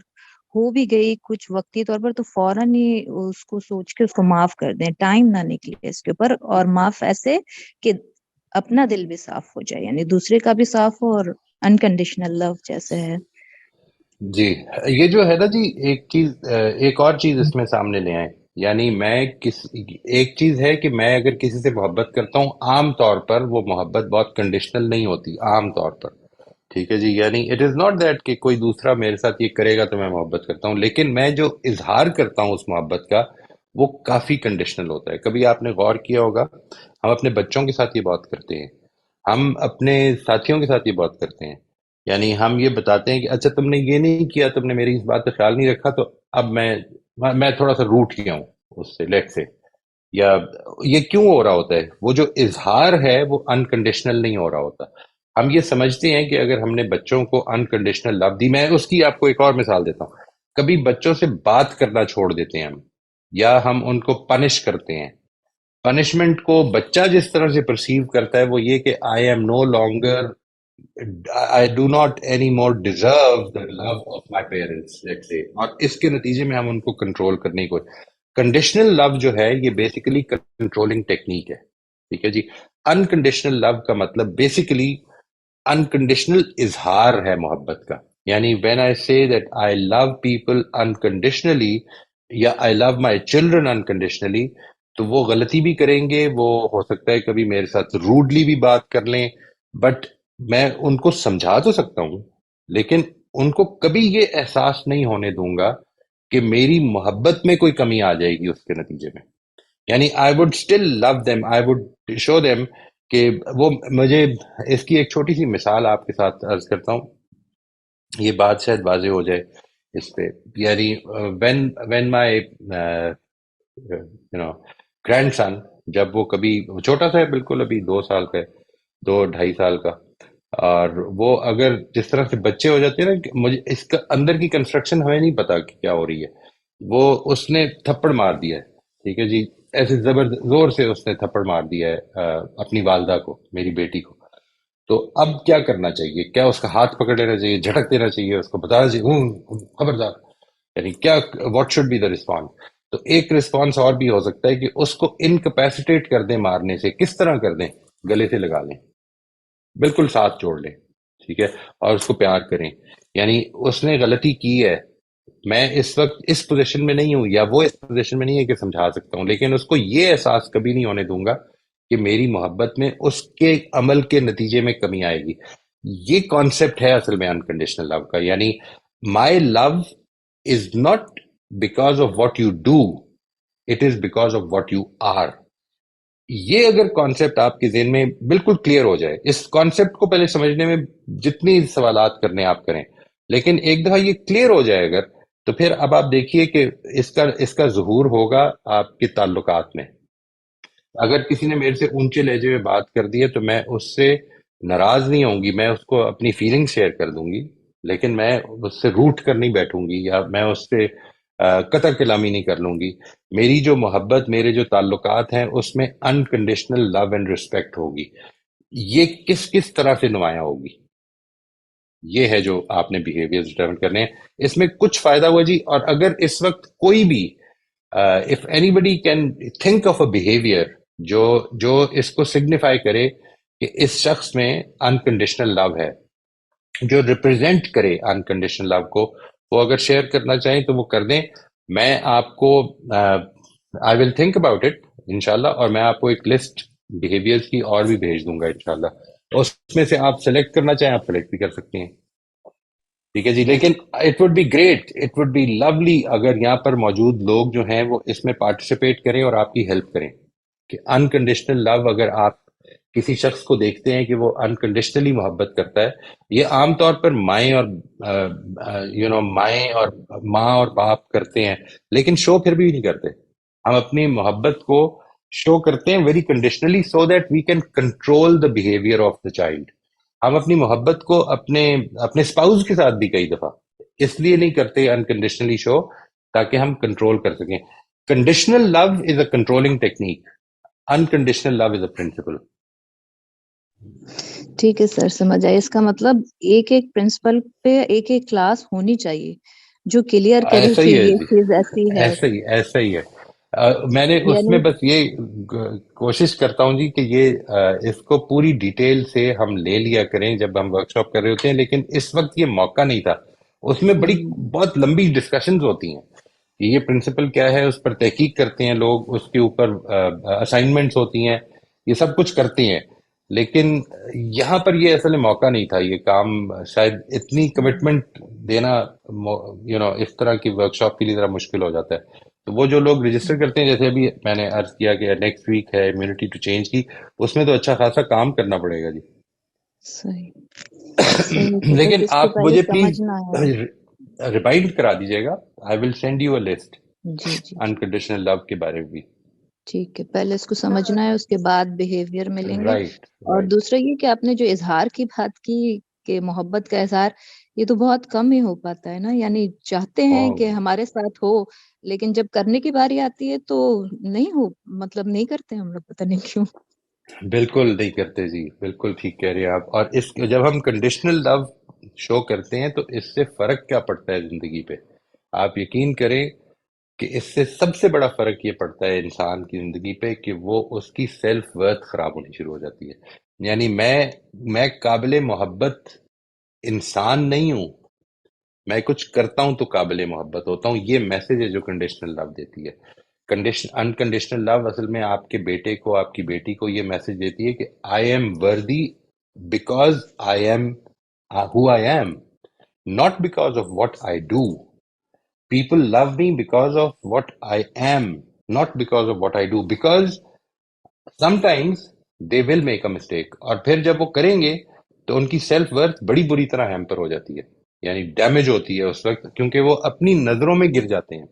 ہو بھی گئی کچھ وقتی طور پر تو فوراً ہی اس کو سوچ کے اس کو معاف کر دیں، ٹائم نہ نکلے اس کے اوپر، اور معاف ایسے کہ اپنا دل بھی صاف ہو جائے، یعنی دوسرے کا بھی صاف ہو، اور انکنڈیشنل لو جیسے ہے. جی، یہ جو ہے نا جی، ایک اور چیز اس میں سامنے لے آئیں. یعنی ایک چیز ہے کہ میں اگر کسی سے محبت کرتا ہوں، عام طور پر وہ محبت بہت کنڈیشنل نہیں ہوتی عام طور پر. ٹھیک ہے جی، یعنی اٹ از ناٹ دیٹ کہ کوئی دوسرا میرے ساتھ یہ کرے گا تو میں محبت کرتا ہوں، لیکن میں جو اظہار کرتا ہوں اس محبت کا وہ کافی کنڈیشنل ہوتا ہے. کبھی آپ نے غور کیا ہوگا، ہم اپنے بچوں کے ساتھ یہ بات کرتے ہیں، ہم اپنے ساتھیوں کے ساتھ یہ بات کرتے ہیں. یعنی ہم یہ بتاتے ہیں کہ اچھا تم نے یہ نہیں کیا، تم نے میری اس بات کا خیال نہیں رکھا، تو اب میں تھوڑا سا روٹ گیا ہوں اس سے، لیٹ سے. یا یہ کیوں ہو رہا ہوتا ہے؟ وہ جو اظہار ہے وہ انکنڈیشنل نہیں ہو رہا ہوتا. ہم یہ سمجھتے ہیں کہ اگر ہم نے بچوں کو انکنڈیشنل لو دی، میں اس کی آپ کو ایک اور مثال دیتا ہوں. کبھی بچوں سے بات کرنا چھوڑ دیتے ہیں ہم، یا ہم ان کو پنش کرتے ہیں. پنشمنٹ کو بچہ جس طرح سے پرسیو کرتا ہے وہ یہ کہ I am no longer, I do not anymore deserve the love of my parents, let's say. اور اس کے نتیجے میں ہم ان کو کنٹرول کرنے کی کوشش. کنڈیشنل لو جو ہے یہ بیسیکلی کنٹرولنگ ٹیکنیک ہے. ٹھیک ہے جی. انکنڈیشنل لو کا مطلب بیسیکلی انکنڈیشنل اظہار ہے محبت کا. یعنی when I say that I love people unconditionally یا I love my children unconditionally، تو وہ غلطی بھی کریں گے، وہ ہو سکتا ہے کبھی میرے ساتھ روڈلی بھی بات کر لیں، بٹ میں ان کو سمجھا تو سکتا ہوں، لیکن ان کو کبھی یہ احساس نہیں ہونے دوں گا کہ میری محبت میں کوئی کمی آ جائے گی اس کے نتیجے میں. یعنی I would still love them, I would show them کہ وہ مجھے. اس کی ایک چھوٹی سی مثال آپ کے ساتھ عرض کرتا ہوں، یہ بات شاید واضح ہو جائے اس پہ. یعنی وین مائی گرینڈ سن، جب وہ کبھی چھوٹا سا ہے، بالکل ابھی 2 سال کا ہے، 2 ڈھائی سال کا، اور وہ اگر جس طرح سے بچے ہو جاتے ہیں نا، کہ مجھے اس کا اندر کی کنسٹرکشن ہمیں نہیں پتا کہ کیا ہو رہی ہے، وہ اس نے تھپڑ مار دیا ہے. ٹھیک ہے جی، ایسے زور سے اس نے تھپڑ مار دیا ہے اپنی والدہ کو، میری بیٹی کو. تو اب کیا کرنا چاہیے؟ کیا اس کا ہاتھ پکڑ لینا چاہیے، جھٹک دینا چاہیے، اس کو بتانا چاہیے خبردار؟ یعنی کیا، what should be the response? تو ایک رسپانس اور بھی ہو سکتا ہے کہ اس کو انکپیسیٹیٹ کر دیں مارنے سے. کس طرح کر دیں؟ گلے سے لگا لیں، بالکل ساتھ جوڑ لیں. ٹھیک ہے، اور اس کو پیار کریں. یعنی اس نے غلطی کی ہے، میں اس وقت اس پوزیشن میں نہیں ہوں، یا وہ اس پوزیشن میں نہیں ہے کہ سمجھا سکتا ہوں، لیکن اس کو یہ احساس کبھی نہیں ہونے دوں گا کہ میری محبت میں اس کے عمل کے نتیجے میں کمی آئے گی. یہ کانسیپٹ ہے اصل میں انکنڈیشنل لو کا. یعنی my love is not because of what you do, it is because of what you are. یہ اگر کانسیپٹ آپ کے ذہن میں بالکل کلیئر ہو جائے، اس کانسیپٹ کو پہلے سمجھنے میں جتنی سوالات کرنے آپ کریں، لیکن ایک دفعہ یہ کلیئر ہو جائے اگر، تو پھر اب آپ دیکھیے کہ اس کا ظہور ہوگا آپ کے تعلقات میں. اگر کسی نے میرے سے اونچے لہجے میں بات کر دی ہے تو میں اس سے ناراض نہیں ہوں گی، میں اس کو اپنی فیلنگ شیئر کر دوں گی، لیکن میں اس سے روٹ کر نہیں بیٹھوں گی، یا میں اس سے قطع کلامی نہیں کر لوں گی. میری جو محبت، میرے جو تعلقات ہیں، اس میں انکنڈیشنل لو اینڈ رسپیکٹ ہوگی. یہ کس کس طرح سے نمایاں ہوگی؟ یہ ہے جو آپ نے بیہیویئر ڈیٹرمن کرنے ہیں. اس میں کچھ فائدہ ہوا جی. اور اگر اس وقت کوئی بھی if anybody can think of a behavior جو اس کو سگنیفائی کرے کہ اس شخص میں انکنڈیشنل لو ہے، جو ریپرزینٹ کرے انکنڈیشنل لو کو، وہ اگر شیئر کرنا چاہیں تو وہ کر دیں. میں آپ کو آئی ول تھنک اباؤٹ اٹ انشاءاللہ، اور میں آپ کو ایک لسٹ بیہیویئرز کی اور بھی بھیج دوں گا انشاءاللہ. اس میں سے آپ سلیکٹ کرنا چاہیں آپ سلیکٹ بھی کر سکتے ہیں. ٹھیک ہے جی. لیکن it would be great, it would be lovely اگر یہاں پر موجود لوگ جو ہیں وہ اس میں پارٹیسپیٹ کریں اور آپ کی ہیلپ کریں، کہ انکنڈیشنل لو اگر آپ کسی شخص کو دیکھتے ہیں کہ وہ انکنڈیشنلی محبت کرتا ہے. یہ عام طور پر مائیں اور ماں اور باپ کرتے ہیں، لیکن شو پھر بھی نہیں کرتے. ہم اپنی محبت کو شو کرتے ہیں very conditionally so that we can control the behaviour of the child. ہم اپنی محبت کو اپنے اسپاؤز کے ساتھ بھی کئی دفعہ اس لیے نہیں کرتے انکنڈیشنلی شو تاکہ ہم کنٹرول کر سکیں. Conditional love is a controlling technique, unconditional love is a principle. ٹھیک ہے سر، سمجھ آئے. اس کا مطلب ایک ایک پرنسپل پہ ایک ایک کلاس ہونی چاہیے جو کلیئر کرے ایسا کہ ہی ہے یہ جی، چیز ایسی ہے. ایسا ہی ہے. میں نے اس میں یعنی بس یہ کوشش کرتا ہوں جی کہ یہ اس کو پوری ڈیٹیل سے ہم لے لیا کریں جب ہم ورک شاپ کر رہے ہوتے ہیں، لیکن اس وقت یہ موقع نہیں تھا. اس میں بہت لمبی ڈسکشنز ہوتی ہیں کہ یہ پرنسپل کیا ہے، اس پر تحقیق کرتے ہیں لوگ، اس کے اوپر اسائنمنٹس ہوتی ہیں، یہ سب کچھ کرتے ہیں. لیکن یہاں پر یہ اصل موقع نہیں تھا. یہ کام شاید اتنی کمٹمنٹ دینا اس طرح کی ورک شاپ کے لیے ذرا مشکل ہو جاتا ہے. تو وہ جو لوگ رجسٹر کرتے ہیں، جیسے ابھی میں نے عرض کیا کہ نیکسٹ ویک ہے امیونٹی ٹو چینج کی، اس میں تو اچھا خاصا کام کرنا پڑے گا جی. صحیح صحیح. تو لیکن بس اس کو آپ پہلے مجھے پلیز سمجھنا ہے. ریمائنڈ کرا دیجیے گا، I will send you a list جی جی جی انکنڈیشنل لو کے بارے میں بھی. ٹھیک ہے، پہلے اس کو سمجھنا ہے، اس کے بعد بیہیویئر ملیں گے. رائٹ اور رائٹ. دوسرا یہ کہ آپ نے جو اظہار کی بات کی کہ محبت کا اظہار، یہ تو بہت کم ہی ہو پاتا ہے نا. یعنی چاہتے ہیں کہ ہمارے ساتھ ہو، لیکن جب کرنے کی باری آتی ہے تو نہیں ہو، مطلب نہیں کرتے ہم لوگ، پتہ نہیں کیوں. بالکل نہیں کرتے جی، بالکل ٹھیک کہہ رہے ہیں آپ. اور اس جب ہم کنڈیشنل لو شو کرتے ہیں تو اس سے فرق کیا پڑتا ہے زندگی پہ، آپ یقین کریں کہ اس سے سب سے بڑا فرق یہ پڑتا ہے انسان کی زندگی پہ کہ وہ اس کی سیلف ورتھ خراب ہونی شروع ہو جاتی ہے. یعنی میں قابل محبت انسان نہیں ہوں، میں کچھ کرتا ہوں تو قابل محبت ہوتا ہوں. یہ میسج ہے جو کنڈیشنل لو دیتی ہے. انکنڈیشنل لو اصل میں آپ کے بیٹے کو، آپ کی بیٹی کو یہ میسج دیتی ہے کہ آئی ایم وردی because I am who I am, not because of what I do. People love me because of what I am, not because of what I do. Because sometimes they will make a mistake. اور پھر جب وہ کریں گے تو ان کی سیلف ورتھ بڑی بری طرح ہیمپر ہو جاتی ہے، یعنی ڈیمیج ہوتی ہے اس وقت، کیونکہ وہ اپنی نظروں میں گر جاتے ہیں.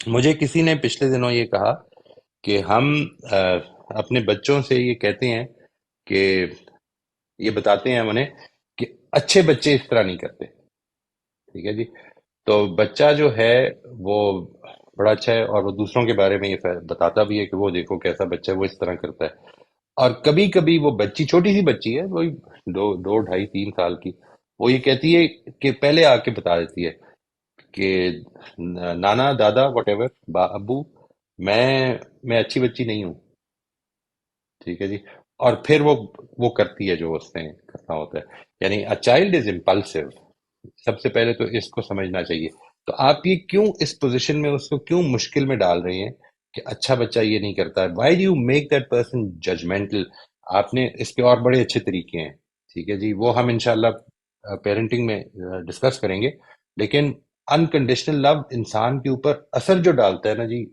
مجھے کسی نے پچھلے دنوں یہ کہا کہ ہم اپنے بچوں سے یہ کہتے ہیں کہ یہ بتاتے ہیں ہم انہیں کہ اچھے بچے اس طرح نہیں کرتے. ٹھیک ہے جی. تو بچہ جو ہے وہ بڑا اچھا ہے اور وہ دوسروں کے بارے میں یہ بتاتا بھی ہے کہ وہ دیکھو کیسا بچہ ہے، وہ اس طرح کرتا ہے. اور کبھی کبھی وہ بچی، چھوٹی سی بچی ہے، وہی 2 2 2.5 3 سال کی، وہ یہ کہتی ہے کہ پہلے آ کے بتا دیتی ہے کہ نانا، دادا، واٹ ایور، ابو، میں اچھی بچی نہیں ہوں. ٹھیک ہے جی. اور پھر وہ کرتی ہے جو اس نے کرنا ہوتا ہے. یعنی a child is impulsive. سب سے پہلے تو اس کو سمجھنا چاہیے. تو آپ یہ کیوں اس پوزیشن میں اس کو کیوں مشکل میں ڈال رہے ہیں کہ اچھا بچہ یہ نہیں کرتا ہے؟ Why do you make that person judgmental? آپ نے اس کے اور بڑے اچھے طریقے ہیں. ٹھیک ہے جی، وہ ہم انشاءاللہ پیرنٹنگ میں ڈسکس کریں گے. لیکن انکنڈیشنل لو انسان کے اوپر اثر جو ڈالتا ہے نا جی،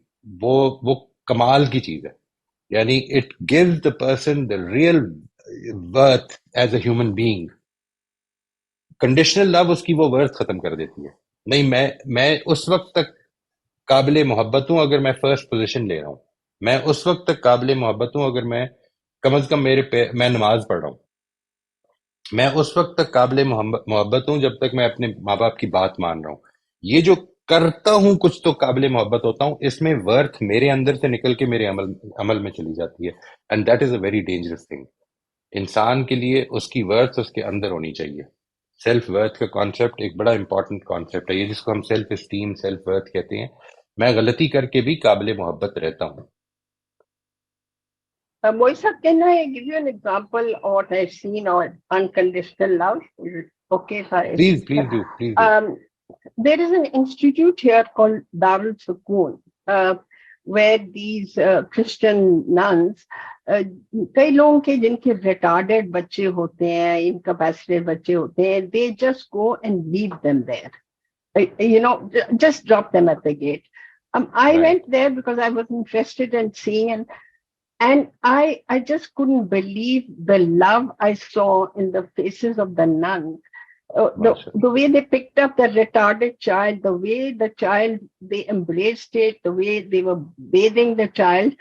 وہ کمال کی چیز ہے. یعنی it gives the person the real worth as a human being. Conditional love اس کی وہ ورتھ ختم کر دیتی ہے. نہیں، میں اس وقت تک قابل محبت ہوں اگر میں فرسٹ پوزیشن لے رہا ہوں. میں اس وقت تک قابل محبت ہوں اگر میں کم از کم میں نماز پڑھ رہا ہوں. میں اس وقت تک قابل محبت ہوں جب تک میں اپنے ماں باپ کی بات مان رہا ہوں. یہ جو کرتا ہوں کچھ تو قابل محبت ہوتا ہوں، اس میں ورتھ میرے اندر سے نکل کے میرے عمل میں چلی جاتی ہے. And that is a very dangerous thing. انسان کے لیے اس کی ورتھ اس کے اندر ہونی چاہیے. سیلف ورتھ کا کانسیپٹ ایک بڑا امپورٹنٹ کانسیپٹ ہے، یہ جس کو ہم سیلف اسٹیم، سیلف ورتھ کہتے ہیں. میں غلطی کر کے بھی قابل محبت رہتا ہوں. Moisa, can I give you an example of what I've seen on unconditional love? Is it okay if I? Please do. There is an institute here called Darul Sukoon, where these Christian nuns, کئی لوگوں کے جن کے ریٹارڈیڈ بچے ہوتے ہیں، انکیپیسیٹیڈ بچے ہوتے ہیں، they just go and leave them there. Just drop them at the gate. I went there because I was interested in seeing, and And I just couldn't believe the love I saw in the faces of the nuns. Masha. The way they picked up the retarded child, the way the child, they embraced it, the way they were bathing the child,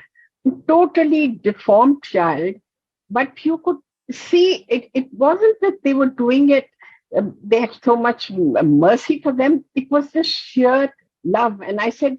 totally deformed child. But you could see it, it wasn't that they were doing it, they had so much mercy for them. It was just sheer love. And I said,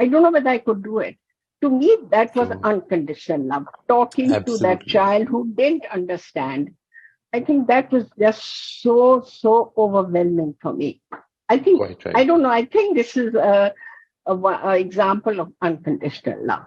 I don't know whether I could do it. To me, that was True. unconditional love. Talking to that Absolutely. child who didn't understand, I think that was just so overwhelming for me. I think, Quite right. I don't know, I think this is a example of unconditional love.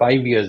5 years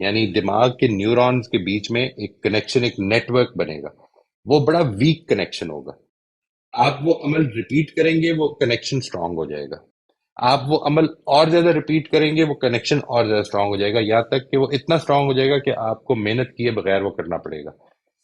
یعنی دماغ کے نیورونز کے بیچ میں ایک کنیکشن، ایک نیٹ ورک بنے گا، وہ بڑا ویک کنیکشن ہوگا. آپ وہ عمل ریپیٹ کریں گے، وہ کنیکشن اسٹرانگ ہو جائے گا. آپ وہ عمل اور زیادہ ریپیٹ کریں گے، وہ کنیکشن اور زیادہ اسٹرانگ ہو جائے گا، یہاں تک کہ وہ اتنا اسٹرانگ ہو جائے گا کہ آپ کو محنت کیے بغیر وہ کرنا پڑے گا.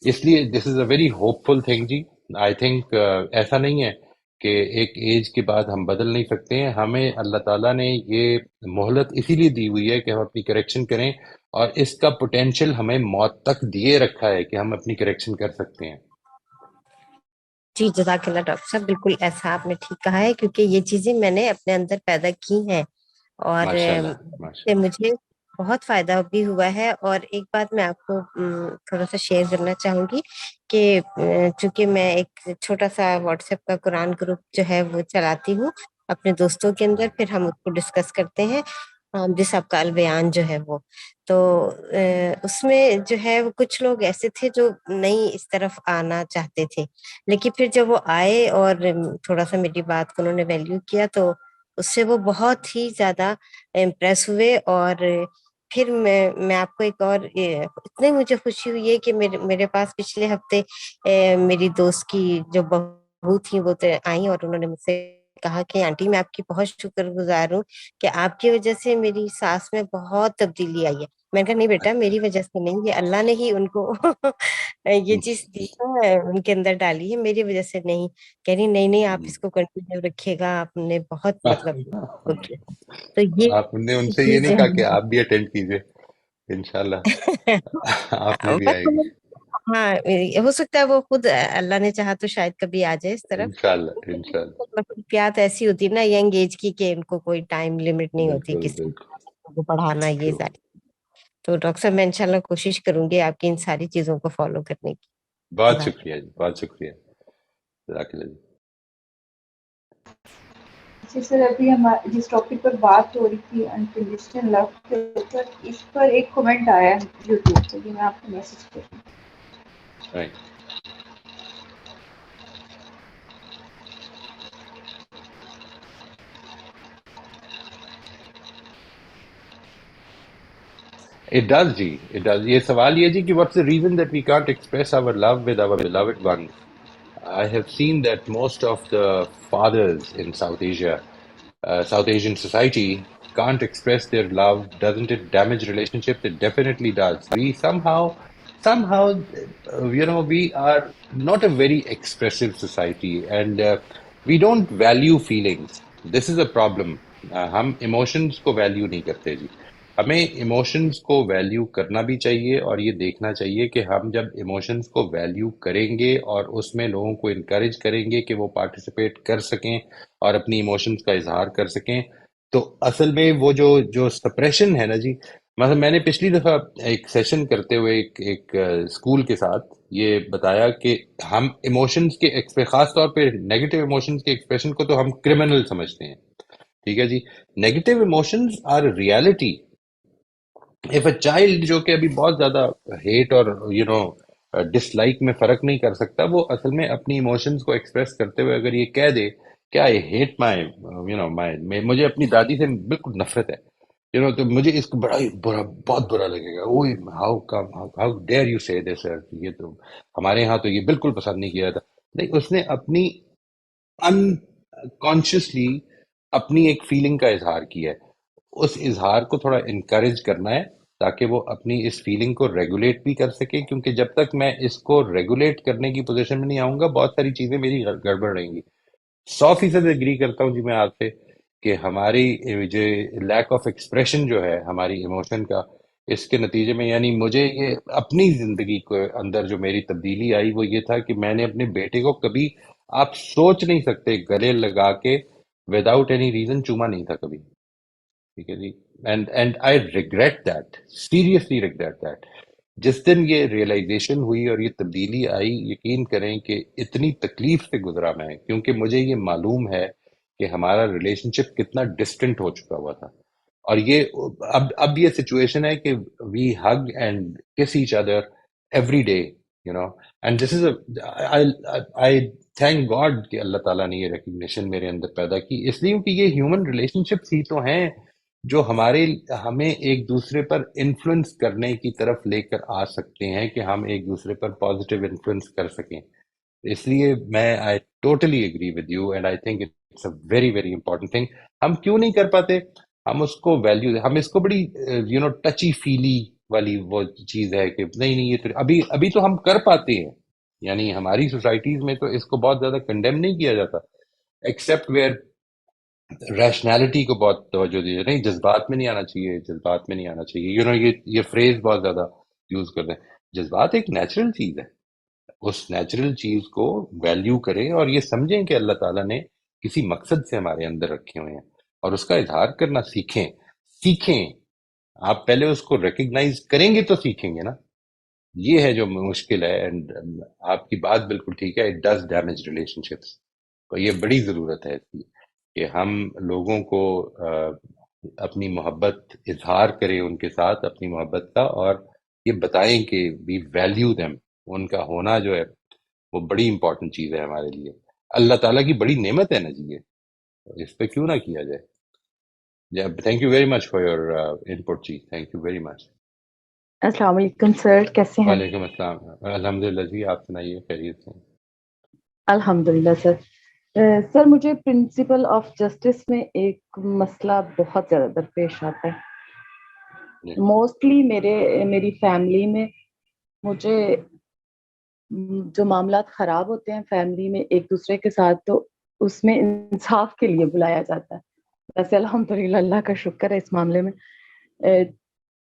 اس لیے this is a very hopeful thing جی. آئی تھنک ایسا نہیں ہے کہ ایک ایج کے بعد ہم بدل نہیں سکتے ہیں. ہمیں اللہ تعالیٰ نے یہ مہلت اسی لیے دی ہوئی ہے کہ ہم اپنی کریکشن کریں، اور اس کا پوٹینشیل ہمیں موت تک دیے رکھا ہے کہ ہم اپنی کریکشن کر سکتے ہیں. جی جزاک اللہ ڈاکٹر صاحب، بالکل ایسا آپ نے ٹھیک کہا ہے، کیونکہ یہ چیزیں میں نے اپنے اندر پیدا کی ہیں اور ماشاء اللہ، ماشاء سے اللہ. مجھے بہت فائدہ بھی ہوا ہے. اور ایک بات میں آپ کو تھوڑا سا شیئر کرنا چاہوں گی کہ چونکہ میں ایک چھوٹا سا واٹس ایپ کا قرآن گروپ جو ہے وہ چلاتی ہوں اپنے دوستوں کے اندر، پھر ہم اس کو ڈسکس کرتے ہیں جس آپ کا البیان جو ہے وہ. تو اس میں جو ہے وہ کچھ لوگ ایسے تھے جو نہیں اس طرف آنا چاہتے تھے، لیکن پھر جب وہ آئے اور تھوڑا سا میری بات کو انہوں نے ویلیو کیا تو اس سے وہ بہت ہی زیادہ امپریس ہوئے. اور پھر میں آپ کو ایک اور اتنی مجھے خوشی ہوئی ہے کہ میرے پاس پچھلے ہفتے میری دوست کی جو بہو تھی وہ آئیں اور انہوں نے مجھ سے کہا کہ آنٹی میں آپ کی بہت شکر گزار ہوں کہ آپ کی وجہ سے میری ساس میں بہت تبدیلی آئی ہے. میں نے کہا نہیں بیٹا، میری وجہ سے نہیں، یہ اللہ نے ہی ان کو یہ چیز دی ہے، ان کے اندر ڈالی ہے، میری وجہ سے نہیں. کہہ رہی نہیں نہیں، آپ اس کو کنٹینیو رکھیے گا، آپ نے بہت مطلب وہ کیا. تو آپ نے ان یہ سے یہ چیز نہیں کہا کہ آپ بھی اٹینڈ کیجئے؟ انشاءاللہ آپ میں بھی آئے گی. ہاں ہو سکتا ہے وہ خود اللہ نے چاہا تو شاید کبھی آ جائے اس طرف. انشاءاللہ، انشاءاللہ. مصروفیات ایسی ہوتی ہے نا ینگ ایج کی، کہ ان کو کوئی ٹائم لمٹ نہیں ہوتی بالکل، کسی بالکل. کو پڑھانا یہ ٹرو. ساری. تو ڈاکٹر صاحب میں انشاءاللہ کوشش کروں گی آپ کی ان ساری چیزوں کو فالو کرنے کی. بہت جزاک شکریہ جی، بہت شکریہ. جزاک اللہ جی. اچھا سر، ابھی جس ٹاپک پر بات ہو رہی تھی انکنڈیشنل لو کے اوپر، اس پر ایک کمنٹ آیا ہے یوٹیوب سے، میں آپ کو میسج کروں. Right. It does G, it does. یہ سوال یہ جی کہ what's the reason that we can't express our love with our beloved ones? I have seen that most of the fathers in South Asia, South Asian society can't express their love. Doesn't it damage relationships? It definitely does. We somehow, we are not a very expressive society, and we don't value feelings. This is a problem. ہم ایموشنز کو ویلیو نہیں کرتے جی. ہمیں ایموشنز کو ویلیو کرنا بھی چاہیے، اور یہ دیکھنا چاہیے کہ ہم جب ایموشنز کو ویلیو کریں گے اور اس میں لوگوں کو انکریج کریں گے کہ وہ پارٹیسپیٹ کر سکیں اور اپنی ایموشنز کا اظہار کر سکیں، تو اصل میں وہ جو سپریشن ہے نا جی. مثلا میں نے پچھلی دفعہ ایک سیشن کرتے ہوئے ایک اسکول کے ساتھ یہ بتایا کہ ہم ایموشنز کے خاص طور پہ نیگیٹو ایموشنز کے ایکسپریشن کو تو ہم کرمنل سمجھتے ہیں. ٹھیک ہے جی. Negative emotions are reality. If a child جو کہ ابھی بہت زیادہ ہیٹ اور ڈس لائک میں فرق نہیں کر سکتا، وہ اصل میں اپنی ایموشنز کو ایکسپریس کرتے ہوئے اگر یہ کہہ دے کہ آئی ہیٹ مائی مجھے اپنی دادی سے بالکل نفرت ہے، تو مجھے اس کو بڑا ہی برا، بہت برا لگے گا. اوہ ہاؤ ڈیئر یو سے دس سر، یہ تو ہمارے ہاں تو یہ بالکل پسند نہیں کیا تھا. نہیں، اس نے اپنی انکانشیسلی اپنی ایک فیلنگ کا اظہار کیا ہے. اس اظہار کو تھوڑا انکریج کرنا ہے تاکہ وہ اپنی اس فیلنگ کو ریگولیٹ بھی کر سکے، کیونکہ جب تک میں اس کو ریگولیٹ کرنے کی پوزیشن میں نہیں آؤں گا بہت ساری چیزیں میری گڑبڑ رہیں گی. 100% ایگری کرتا ہوں جی میں آپ سے کہ ہماری جو لیک آف ایکسپریشن جو ہے ہماری ایموشن کا، اس کے نتیجے میں یعنی مجھے یہ اپنی زندگی کے اندر جو میری تبدیلی آئی وہ یہ تھا کہ میں نے اپنے بیٹے کو کبھی، آپ سوچ نہیں سکتے، گلے لگا کے وداؤٹ اینی ریزن چوما نہیں تھا کبھی. ٹھیک ہے جی. And I regret that, seriously regret that. جس دن یہ ریئلائزیشن ہوئی اور یہ تبدیلی آئی، یقین کریں کہ اتنی تکلیف سے گزرا میں، کیونکہ مجھے یہ معلوم ہے کہ ہمارا ریلیشن شپ کتنا ڈسٹنٹ ہو چکا ہوا تھا. اور یہ اب یہ سچویشن ہے کہ وی ہگ اینڈ کس each other every day, and this is I thank God کہ اللہ تعالیٰ نے یہ ریکگنیشن میرے اندر پیدا کی، اس لیے کہ یہ ہیومن ریلیشن شپس ہی تو ہیں جو ہمیں ایک دوسرے پر انفلوئنس کرنے کی طرف لے کر آ سکتے ہیں کہ ہم ایک دوسرے پر پازیٹیو انفلوئنس کر سکیں. اس لیے میں I totally agree with you and I think it's a very very important thing. ہم کیوں نہیں کر پاتے؟ ہم اس کو ویلیو، ہم اس کو بڑی ٹچی فیلی والی وہ چیز ہے کہ نہیں یہ تو ابھی تو ہم کر پاتے ہیں. یعنی ہماری سوسائٹیز میں تو اس کو بہت زیادہ کنڈیم نہیں کیا جاتا، ایکسیپٹ ویئر ریشنالٹی کو بہت توجہ دی جائے. نہیں، جذبات میں نہیں آنا چاہیے، جذبات میں نہیں آنا چاہیے. یہ فریز بہت زیادہ یوز کرتے ہیں. جذبات ایک نیچرل چیز ہے، اس نیچرل چیز کو ویلیو کریں اور یہ سمجھیں کہ اللہ تعالیٰ نے کسی مقصد سے ہمارے اندر رکھے ہوئے ہیں، اور اس کا اظہار کرنا سیکھیں. آپ پہلے اس کو ریکگنائز کریں گے تو سیکھیں گے نا. یہ ہے جو مشکل ہے. اینڈ آپ کی بات بالکل ٹھیک ہے، it does damage relation ships. تو یہ بڑی ضرورت ہے اس کی کہ ہم لوگوں کو اپنی محبت اظہار کریں ان کے ساتھ اپنی محبت کا، اور یہ بتائیں کہ وی ویلیو دیم. ان کا ہونا جو ہے وہ بڑی امپورٹنٹ چیز ہے ہمارے لیے. اللہ تعالیٰ کی بڑی نعمت ہے نا جی یہ، اس پہ کیوں نہ کیا جائے. Thank you very much for your input جی، تھینک یو ویری مچ. السلام علیکم سر، کیسے ہیں؟ وعلیکم السلام. الحمدللہ جی، آپ سنائیے، خیریت سے؟ الحمدللہ سر. سر مجھے پرنسپل آف جسٹس میں ایک مسئلہ بہت زیادہ درپیش آتا ہے. موسٹلی میری فیملی میں مجھے جو معاملات خراب ہوتے ہیں فیملی میں ایک دوسرے کے ساتھ، تو اس میں انصاف کے لیے بلایا جاتا ہے. ویسے الحمدللہ اللہ کا شکر ہے اس معاملے میں.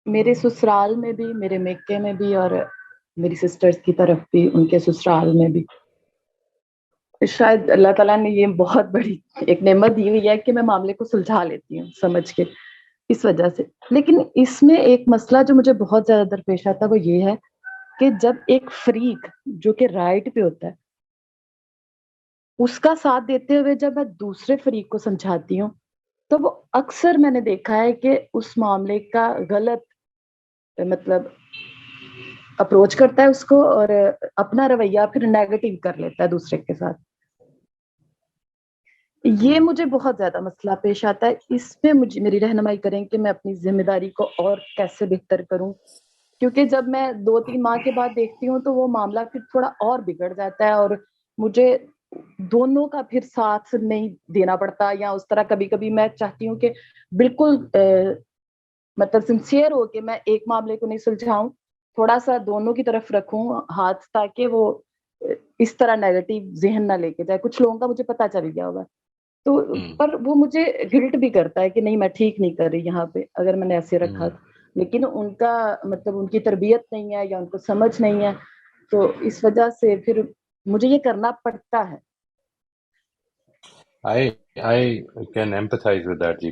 میرے سسرال میں بھی، میرے میکے میں بھی، اور میری سسٹرز کی طرف بھی ان کے سسرال میں بھی شاید اللہ تعالیٰ نے یہ بہت بڑی ایک نعمت دی ہوئی ہے کہ میں معاملے کو سلجھا لیتی ہوں سمجھ کے، اس وجہ سے. لیکن اس میں ایک مسئلہ جو مجھے بہت زیادہ درپیش آتا ہے وہ یہ ہے کہ جب ایک فریق جو کہ رائٹ پہ ہوتا ہے اس کا ساتھ دیتے ہوئے جب میں دوسرے فریق کو سمجھاتی ہوں، تو وہ اکثر میں نے دیکھا ہے کہ اس معاملے کا غلط مطلب اپروچ کرتا ہے اس کو، اور اپنا رویہ پھر نیگیٹو کر لیتا ہے دوسرے کے ساتھ. یہ مجھے بہت زیادہ مسئلہ پیش آتا ہے. اس میں مجھے میری رہنمائی کریں کہ میں اپنی ذمہ داری کو اور کیسے بہتر کروں، کیونکہ جب میں 2-3 ماہ کے بعد دیکھتی ہوں تو وہ معاملہ پھر تھوڑا اور بگڑ جاتا ہے، اور مجھے دونوں کا پھر ساتھ نہیں دینا پڑتا. یا اس طرح کبھی کبھی میں چاہتی ہوں کہ بالکل مطلب سنسیئر ہو کہ میں ایک معاملے کو نہیں سلجھاؤں، تھوڑا سا دونوں کی طرف رکھوں ہاتھ، تاکہ وہ اس طرح نیگیٹو ذہن نہ لے کے جائے. کچھ لوگوں کا مجھے پتا چل گیا ہوگا تو، پر وہ مجھے گلٹ بھی کرتا ہے کہ نہیں میں ٹھیک نہیں کر رہی یہاں پہ اگر میں نے ایسے رکھا. لیکن ان کا مطلب ان کی تربیت نہیں ہے یا ان کو سمجھ نہیں ہے، تو اس وجہ سے پھر مجھے یہ کرنا پڑتا ہے. I can empathize with that جی.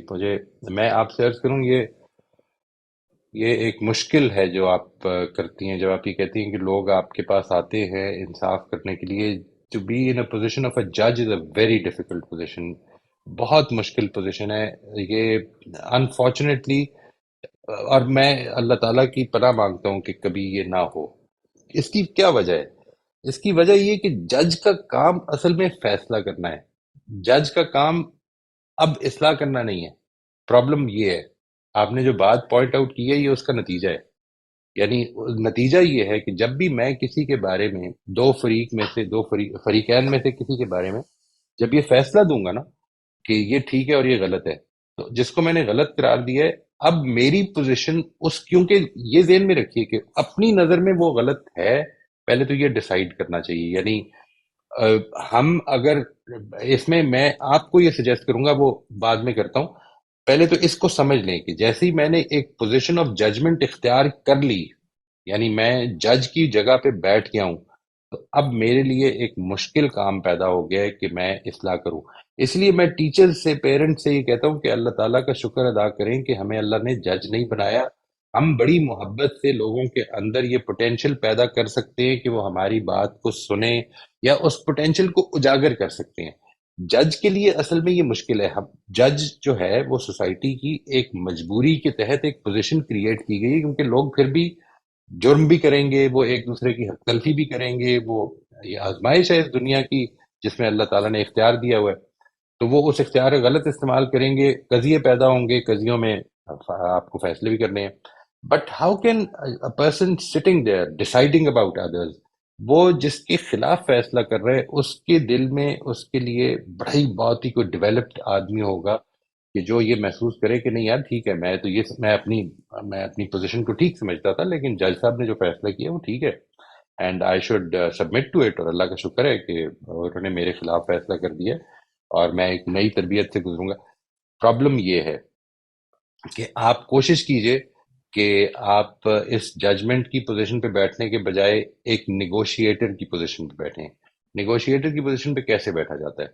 میں آپ سے عرض کروں، یہ ایک مشکل ہے جو آپ کرتی ہیں جب آپ یہ کہتی ہیں کہ لوگ آپ کے پاس آتے ہیں انصاف کرنے کے لیے. to be in a position of a judge is a very difficult position. بہت مشکل پوزیشن ہے یہ انفارچونیٹلی. اور میں اللہ تعالیٰ کی پناہ مانگتا ہوں کہ کبھی یہ نہ ہو. اس کی کیا وجہ ہے؟ اس کی وجہ یہ کہ جج کا کام اصل میں فیصلہ کرنا ہے. جج کا کام اب اصلاح کرنا نہیں ہے. پرابلم یہ ہے، آپ نے جو بات پوائنٹ آؤٹ کی ہے یہ اس کا نتیجہ ہے. یعنی نتیجہ یہ ہے کہ جب بھی میں کسی کے بارے میں دو فریقین میں سے کسی کے بارے میں جب یہ فیصلہ دوں گا نا کہ یہ ٹھیک ہے اور یہ غلط ہے، تو جس کو میں نے غلط قرار دیا ہے، اب میری پوزیشن کیونکہ یہ ذہن میں رکھیے کہ اپنی نظر میں وہ غلط ہے، پہلے تو یہ ڈیسائیڈ کرنا چاہیے. یعنی ہم اگر اس میں آپ کو یہ سجیسٹ کروں گا، وہ بعد میں کرتا ہوں، پہلے تو اس کو سمجھ لیں کہ جیسے ہی میں نے ایک پوزیشن آف ججمنٹ اختیار کر لی، یعنی میں جج کی جگہ پہ بیٹھ گیا ہوں، تو اب میرے لیے ایک مشکل کام پیدا ہو گیا ہے کہ میں اصلاح کروں. اس لیے میں ٹیچر سے، پیرنٹ سے یہ کہتا ہوں کہ اللہ تعالیٰ کا شکر ادا کریں کہ ہمیں اللہ نے جج نہیں بنایا. ہم بڑی محبت سے لوگوں کے اندر یہ پوٹینشیل پیدا کر سکتے ہیں کہ وہ ہماری بات کو سنیں یا اس پوٹینشیل کو اجاگر کر سکتے ہیں. جج کے لیے اصل میں یہ مشکل ہے. جج جو ہے وہ سوسائٹی کی ایک مجبوری کے تحت ایک پوزیشن کریٹ کی گئی، کیونکہ لوگ پھر بھی جرم بھی کریں گے، وہ ایک دوسرے کی حق تلفی بھی کریں گے. وہ یہ آزمائش ہے اس دنیا کی جس میں اللہ تعالیٰ نے اختیار دیا ہوا ہے. تو وہ اس اختیار کا غلط استعمال کریں گے، قضیے پیدا ہوں گے، قضیوں میں آپ کو فیصلے بھی کرنے ہیں. But how can a person sitting there deciding about others، وہ جس کے خلاف فیصلہ کر رہے ہیں اس کے دل میں اس کے لیے بڑا ہی بہت ہی کوئی ڈیولپڈ آدمی ہوگا کہ جو یہ محسوس کرے کہ نہیں یار ٹھیک ہے، میں تو یہ میں اپنی پوزیشن کو ٹھیک سمجھتا تھا، لیکن جج صاحب نے جو فیصلہ کیا وہ ٹھیک ہے، and I should submit to it. اور اللہ کا شکر ہے کہ انہوں نے میرے خلاف فیصلہ کر دیا اور میں ایک نئی تربیت سے گزروں گا. پرابلم یہ ہے کہ آپ کوشش کیجئے کہ آپ اس ججمنٹ کی پوزیشن پہ بیٹھنے کے بجائے ایک نیگوشیٹر کی پوزیشن پہ بیٹھیں. نیگوشیٹر کی پوزیشن پہ کیسے بیٹھا جاتا ہے؟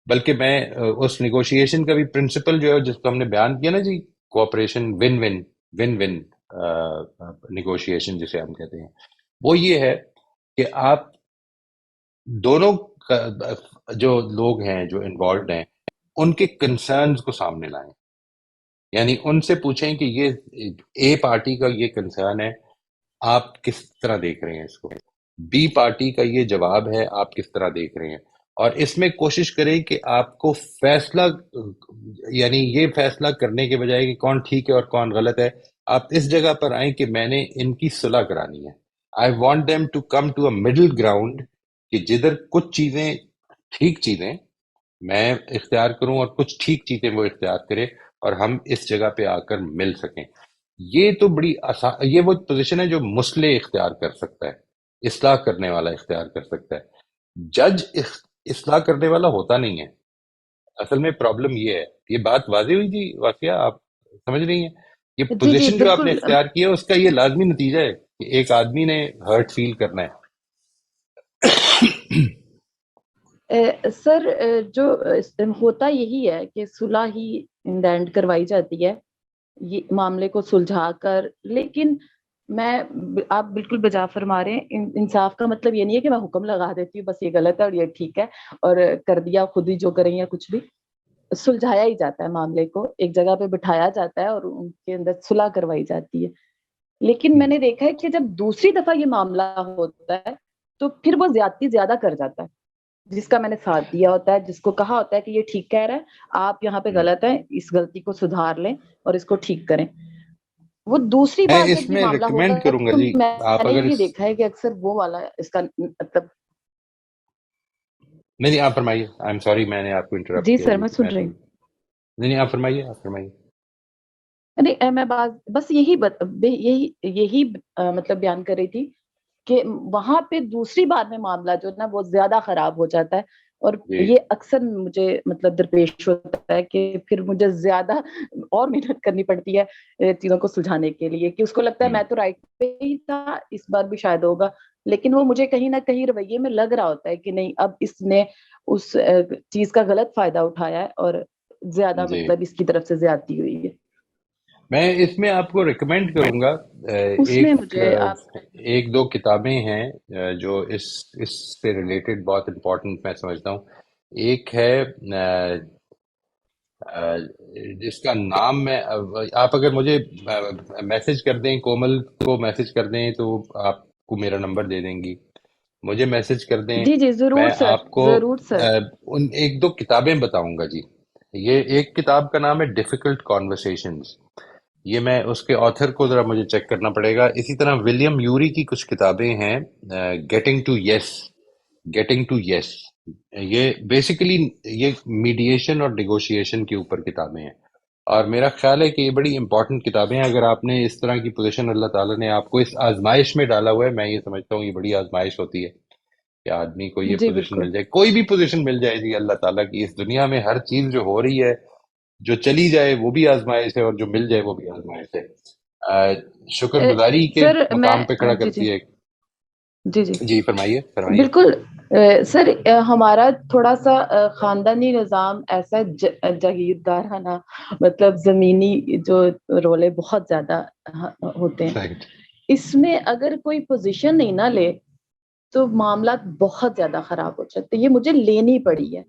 بلکہ میں اس نیگوشیشن کا بھی پرنسپل جو ہے جس کو ہم نے بیان کیا نا جی، کوآپریشن ون ون نیگوشیشن جسے ہم کہتے ہیں، وہ یہ ہے کہ آپ دونوں جو لوگ ہیں جو انوالوڈ ہیں ان کے کنسرنز کو سامنے لائیں. یعنی ان سے پوچھیں کہ یہ اے پارٹی کا یہ کنسرن ہے، آپ کس طرح دیکھ رہے ہیں اس کو، بی پارٹی کا یہ جواب ہے، آپ کس طرح دیکھ رہے ہیں. اور اس میں کوشش کریں کہ آپ کو فیصلہ، یعنی یہ فیصلہ کرنے کے بجائے کہ کون ٹھیک ہے اور کون غلط ہے، آپ اس جگہ پر آئیں کہ میں نے ان کی صلح کرانی ہے. I want them to come to a middle ground کہ جدھر کچھ چیزیں ٹھیک چیزیں میں اختیار کروں اور کچھ ٹھیک چیزیں وہ اختیار کرے اور ہم اس جگہ پہ آ کر مل سکیں. یہ تو بڑی آسان، یہ وہ پوزیشن ہے جو مصلح اختیار کر سکتا ہے، اصلاح کرنے والا اختیار کر سکتا ہے. جج اصلاح کرنے والا ہوتا نہیں ہے. اصل میں پرابلم یہ ہے، یہ بات واضح ہوئی جی واقعہ، آپ سمجھ رہی ہیں؟ یہ جی جی پوزیشن جو آپ نے بالکل. اختیار کی ہے اس کا یہ لازمی نتیجہ ہے کہ ایک آدمی نے ہرٹ فیل کرنا ہے. سر جو ہوتا یہی ہے کہ صلح ہی ان دا اینڈ کروائی جاتی ہے، یہ معاملے کو سلجھا کر. لیکن آپ بالکل بجا فرما رہے ہیں، انصاف کا مطلب یہ نہیں ہے کہ میں حکم لگا دیتی ہوں بس یہ غلط ہے اور یہ ٹھیک ہے اور کر دیا خود ہی جو کریں یا کچھ بھی. سلجھایا ہی جاتا ہے، معاملے کو ایک جگہ پہ بٹھایا جاتا ہے اور ان کے اندر صلح کروائی جاتی ہے. لیکن میں نے دیکھا ہے کہ جب دوسری دفعہ یہ معاملہ ہوتا ہے تو پھر وہ زیادتی زیادہ کر جاتا ہے. جس کا میں نے ساتھ دیا ہوتا ہے، جس کو کہا ہوتا ہے کہ یہ ٹھیک کہہ رہا ہے، آپ یہاں پہ غلط ہیں، اس غلطی کو سدھار لیں اور اس کو ٹھیک کریں، وہ دوسری میں بار اس جب یہ میں معاملہ ہوتا ریکمینڈ ہے کروں گا تو جی، میں آپ نے اگر یہ اس دیکھا ہے کہ اکثر وہ والا اس کا مطلب. نہیں آپ فرمائیے، آئی ایم سوری میں نے آپ کو انٹرپٹ جی کیا سر جی. میں سن رہی ہوں. نہیں آپ فرمائیے. نہیں میں بس یہی مطلب بیان کر رہی تھی کہ وہاں پہ دوسری بار میں معاملہ جو ہے نا وہ زیادہ خراب ہو جاتا ہے. اور یہ اکثر مجھے مطلب درپیش ہوتا ہے کہ پھر مجھے زیادہ اور محنت کرنی پڑتی ہے چیزوں کو سلجھانے کے لیے، کہ اس کو لگتا ہے میں تو رائٹ پہ ہی تھا، اس بار بھی شاید ہوگا، لیکن وہ مجھے کہیں نہ کہیں رویے میں لگ رہا ہوتا ہے کہ نہیں اب اس نے اس چیز کا غلط فائدہ اٹھایا ہے اور زیادہ مطلب اس کی طرف سے زیادتی ہوئی ہے. میں اس میں آپ کو ریکمینڈ کروں گا اس میں مجھے ایک دو کتابیں ہیں جو اس سے ریلیٹڈ بہت امپورٹنٹ میں سمجھتا ہوں. ایک ہے جس کا نام میں آپ اگر مجھے میسج کر دیں، کومل کو میسج کر دیں تو آپ کو میرا نمبر دے دیں گی، مجھے میسج کر دیں. جی ضرور میں سر، آپ کو ضرور سر. ان ایک دو کتابیں بتاؤں گا جی. یہ ایک کتاب کا نام ہے ڈیفیکلٹ کانورسیشنز، یہ میں اس کے آتھر کو ذرا مجھے چیک کرنا پڑے گا. اسی طرح ولیم یوری کی کچھ کتابیں ہیں، گیٹنگ ٹو یس. یہ بیسیکلی یہ میڈیشن اور نیگوشیشن کے اوپر کتابیں ہیں، اور میرا خیال ہے کہ یہ بڑی امپورٹنٹ کتابیں ہیں. اگر آپ نے اس طرح کی پوزیشن اللہ تعالیٰ نے آپ کو اس آزمائش میں ڈالا ہوا ہے، میں یہ سمجھتا ہوں یہ بڑی آزمائش ہوتی ہے کہ آدمی کو یہ جی پوزیشن بالکل. مل جائے، کوئی بھی پوزیشن مل جائے جی اللہ تعالیٰ کی. اس دنیا میں ہر چیز جو ہو رہی ہے، جو چلی جائے وہ بھی آزمائش ہے اور جو مل جائے وہ بھی آزمائش ہے. شکر گزاری کے سر مقام پہ کھڑا کرتی ہے. جی فرمائیے. بالکل سر، ہمارا تھوڑا سا خاندانی نظام ایسا جاگیردارانہ مطلب زمینی جو رولے بہت زیادہ ہوتے ہیں. اس میں اگر کوئی پوزیشن نہیں نہ لے تو معاملات بہت زیادہ خراب ہو جاتے. یہ مجھے لینی پڑی ہے،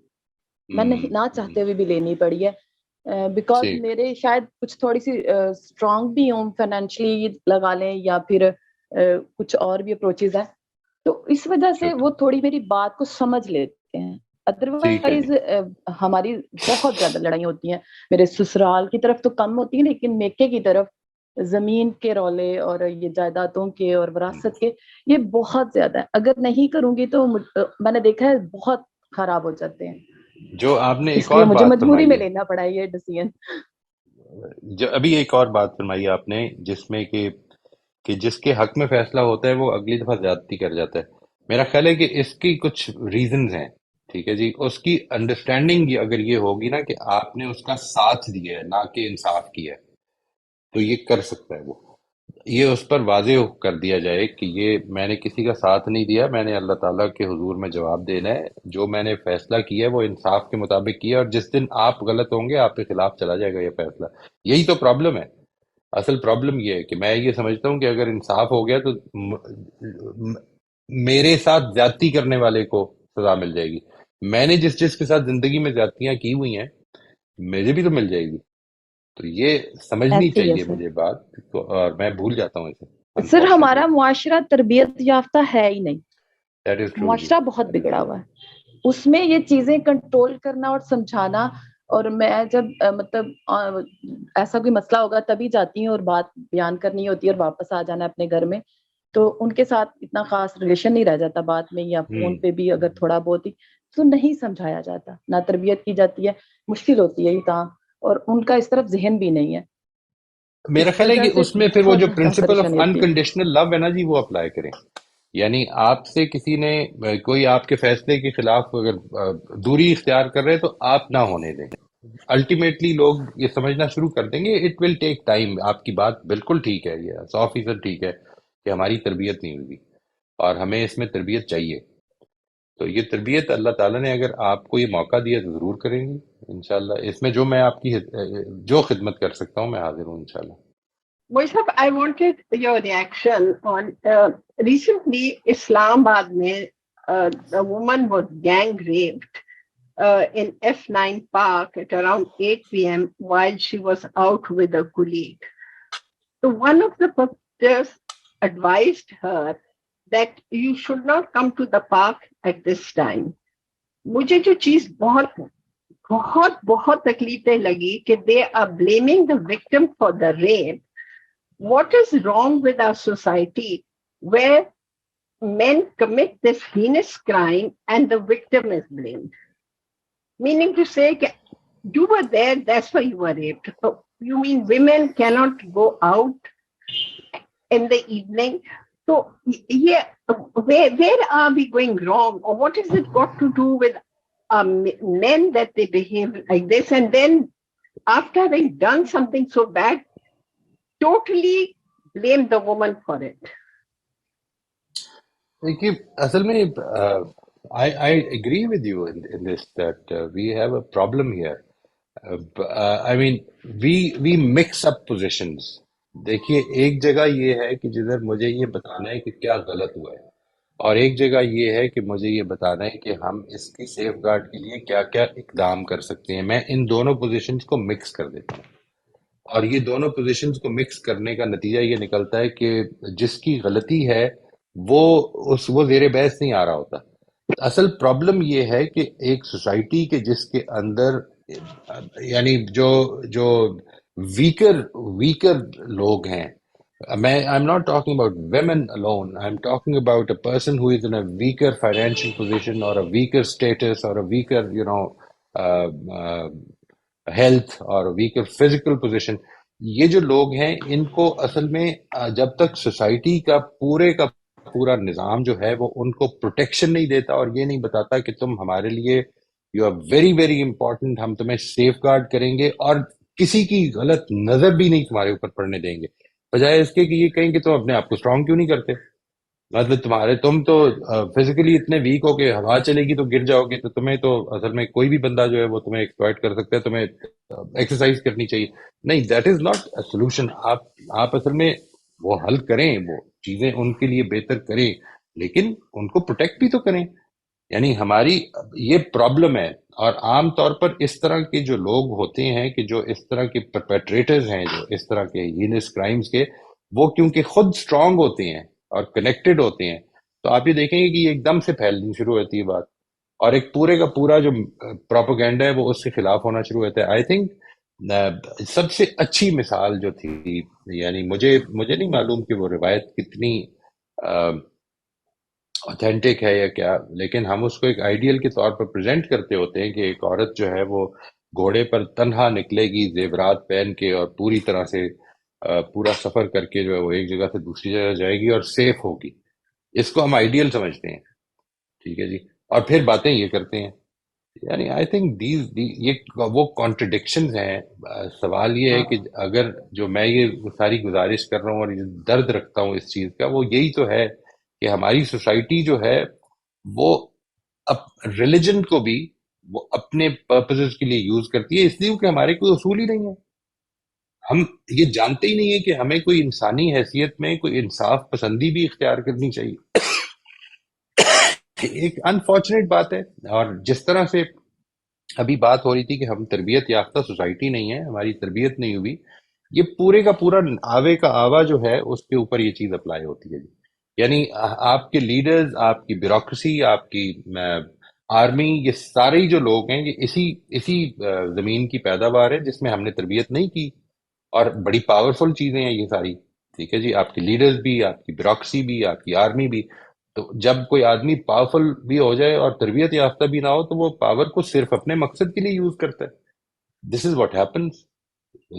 میں نہیں نہ چاہتے ہوئے بھی لینی پڑی ہے، بیکاز میرے شاید کچھ تھوڑی سی اسٹرانگ بھی ہوں فائنینشلی لگا لیں یا پھر کچھ اور بھی اپروچز ہیں، تو اس وجہ سے وہ تھوڑی میری بات کو سمجھ لیتے ہیں. ادروائز ہماری بہت زیادہ لڑائیاں ہوتی ہیں. میرے سسرال کی طرف تو کم ہوتی ہیں، لیکن میکے کی طرف زمین کے رولے اور یہ جائیدادوں کے اور وراثت کے یہ بہت زیادہ ہے. اگر نہیں کروں گی تو میں نے دیکھا ہے بہت خراب ہو جاتے ہیں. جو آپ نے اس ایک لیے اور مجھے بات مجبوری میں فرمائی ہے، لینا پڑا یہ ڈیسیژن. جو ابھی ایک اور بات فرمائی آپ نے، جس میں کہ جس کے حق میں فیصلہ ہوتا ہے وہ اگلی دفعہ زیادتی کر جاتا ہے. میرا خیال ہے کہ اس کی کچھ ریزنز ہیں. ٹھیک ہے جی، اس کی انڈرسٹینڈنگ اگر یہ ہوگی نا کہ آپ نے اس کا ساتھ دیا ہے نہ کہ انصاف کیا ہے، تو یہ کر سکتا ہے. وہ یہ اس پر واضح کر دیا جائے کہ یہ میں نے کسی کا ساتھ نہیں دیا، میں نے اللہ تعالیٰ کے حضور میں جواب دینا ہے. جو میں نے فیصلہ کیا ہے وہ انصاف کے مطابق کیا ہے، اور جس دن آپ غلط ہوں گے آپ کے خلاف چلا جائے گا یہ فیصلہ. یہی تو پرابلم ہے. اصل پرابلم یہ ہے کہ میں یہ سمجھتا ہوں کہ اگر انصاف ہو گیا تو میرے ساتھ زیادتی کرنے والے کو سزا مل جائے گی. میں نے جس کے ساتھ زندگی میں زیادتیاں کی ہوئی ہیں مجھے بھی تو مل جائے گی. تو یہ سمجھنی ایسے ہی ہے چاہیے مجھے بات، اور میں بھول جاتا ہوں اسے سر. unfortunately. ہمارا معاشرہ تربیت یافتہ ہے ہی نہیں. That is true جی. معاشرہ بہت بگڑا ہوا ہے. اس میں یہ چیزیں کنٹرول کرنا اور سمجھانا. اور میں جب مطلب ایسا کوئی مسئلہ ہوگا تبھی جاتی ہوں اور بات بیان کرنی ہوتی ہے اور واپس آ جانا اپنے گھر میں. تو ان کے ساتھ اتنا خاص ریلیشن نہیں رہ جاتا بات میں، یا فون پہ بھی اگر تھوڑا بہت ہی تو نہیں سمجھایا جاتا، نہ تربیت کی جاتی ہے. مشکل ہوتی ہے یہ کام، اور ان کا اس طرف ذہن بھی نہیں ہے. میرا اس خیال ہے وجہ کہ سے اس میں پھر وہ بہت جو زیادہ پرنسپل آف پریشانی ہوتی ہے. انکنڈیشنل لو ہے نا جی، وہ اپلائی کریں. یعنی آپ سے کسی نے کوئی آپ کے فیصلے کے خلاف اگر دوری اختیار کر رہے تو آپ نہ ہونے دیں. الٹیمیٹلی لوگ یہ سمجھنا شروع کر دیں گے. It will take time. آپ کی بات بالکل ٹھیک ہے، یہ 100% ٹھیک ہے کہ ہماری تربیت نہیں ہوئی اور ہمیں اس میں تربیت چاہیے. تو یہ تربیت اللہ تعالیٰ نے اگر آپ کو یہ موقع دیا تو ضرور کریں گی انشاءاللہ. اس میں جو میں آپ کی جو خدمت کر سکتا ہوں میں حاضر ہوں انشاءاللہ. Moisab, I wanted your reaction on recently Islamabad mein a woman was gang raped in F9 Park at around 8 p.m. while she was out with a colleague. So one of the pastors advised her that you should not come to the park at this time. مجھے جو چیز بہت بہت بہت تکلیفیں لگی کہ they are blaming the victim for the rape. What is wrong with our society where men commit this heinous crime and the victim is blamed? Meaning to say, you were there, that's why you were raped. So you mean women cannot go out in the evening? So yeah, where are we going wrong? Or what has it got to do with men that they behave like this? And then after having done something so bad, totally blame the woman for it. دیکھیے اصل میں I agree with you in this that we have a problem here. I mean we mix up positions. دیکھیے ایک جگہ یہ ہے کہ جدھر مجھے یہ بتانا ہے کہ کیا غلط ہوا ہے، اور ایک جگہ یہ ہے کہ مجھے یہ بتانا ہے کہ ہم اس کی سیف گارڈ کے لیے کیا کیا اقدام کر سکتے ہیں. میں ان دونوں پوزیشنز کو مکس کر دیتا ہوں، اور یہ دونوں پوزیشنز کو مکس کرنے کا نتیجہ یہ نکلتا ہے کہ جس کی غلطی ہے وہ زیر بحث نہیں آ رہا ہوتا. اصل پرابلم یہ ہے کہ ایک سوسائٹی کے جس کے اندر یعنی جو ویکر لوگ ہیں، I'm not talking about women alone. I'm talking about a person who is in a weaker financial position or a weaker status or a weaker, health or a weaker physical position. یہ جو لوگ ہیں ان کو اصل میں جب تک سوسائٹی کا پورا نظام جو ہے وہ ان کو پروٹیکشن نہیں دیتا اور یہ نہیں بتاتا کہ تم ہمارے لیے you are very very important, ہم تمہیں سیف گارڈ کریں گے اور کسی کی غلط نظر بھی نہیں تمہارے اوپر پڑنے دیں گے، بجائے اس کے کہ یہ کہیں کہ تم اپنے آپ کو اسٹرانگ کیوں نہیں کرتے. مطلب تم تو فزیکلی اتنے ویک ہو کہ ہوا چلے گی تو گر جاؤ گے، تو تمہیں تو اصل میں کوئی بھی بندہ جو ہے وہ تمہیں ایکسپلائٹ کر سکتا ہے، تمہیں ایکسرسائز کرنی چاہیے. نہیں، that is not a solution. آپ اصل میں وہ حل کریں، وہ چیزیں ان کے لیے بہتر کریں، لیکن ان کو پروٹیکٹ بھی تو کریں. یعنی ہماری یہ پرابلم ہے، اور عام طور پر اس طرح کے جو لوگ ہوتے ہیں کہ جو اس طرح کے پرپیٹریٹرز ہیں، جو اس طرح کے ہینس کرائمز کے، وہ کیونکہ خود اسٹرانگ ہوتے ہیں اور کنیکٹڈ ہوتے ہیں، تو آپ یہ دیکھیں گے کہ یہ ایک دم سے پھیلنی شروع ہوتی ہے بات. اور ایک پورے کا پورا جو پروپیگنڈا ہے وہ اس کے خلاف ہونا شروع ہوتا ہے. آئی تھنک سب سے اچھی مثال جو تھی، یعنی مجھے نہیں معلوم کہ وہ روایت کتنی اوتھینٹک ہے یا کیا، لیکن ہم اس کو ایک آئیڈیل کے طور پر پریزنٹ کرتے ہوتے ہیں کہ ایک عورت جو ہے وہ گھوڑے پر تنہا نکلے گی زیورات پہن کے، اور پوری طرح سے پورا سفر کر کے جو ہے وہ ایک جگہ سے دوسری جگہ جائے گی اور سیف ہوگی. اس کو ہم آئیڈیل سمجھتے ہیں، ٹھیک ہے جی، اور پھر باتیں یہ کرتے ہیں. یعنی آئی تھنک یہ وہ کانٹرڈکشنز ہیں. سوال یہ ہے کہ اگر جو میں یہ ساری گزارش کر رہا ہوں اور یہ درد رکھتا ہوں اس چیز کا، وہ یہی تو ہے کہ ہماری سوسائٹی جو ہے وہ ریلیجن کو بھی وہ اپنے پرپزز کے لیے یوز کرتی ہے، اس لیے کہ ہمارے کوئی اصول ہی نہیں ہے. ہم یہ جانتے ہی نہیں ہے کہ ہمیں کوئی انسانی حیثیت میں کوئی انصاف پسندی بھی اختیار کرنی چاہیے. ایک انفارچونیٹ بات ہے. اور جس طرح سے ابھی بات ہو رہی تھی کہ ہم تربیت یافتہ سوسائٹی نہیں ہے، ہماری تربیت نہیں ہوئی، یہ پورے کا پورا آوے کا آوا جو ہے اس کے اوپر یہ چیز اپلائی ہوتی ہے. یعنی آپ کے لیڈرز، آپ کی بیوروکریسی، آپ کی آرمی، یہ سارے جو لوگ ہیں یہ اسی زمین کی پیداوار ہے جس میں ہم نے تربیت نہیں کی. اور بڑی پاورفل چیزیں ہیں یہ ساری، ٹھیک ہے جی، آپ کے لیڈرز بھی، آپ کی بیوروکریسی بھی، آپ کی آرمی بھی. تو جب کوئی آدمی پاورفل بھی ہو جائے اور تربیت یافتہ بھی نہ ہو تو وہ پاور کو صرف اپنے مقصد کے لیے یوز کرتا ہے. دس از واٹ ہیپنس.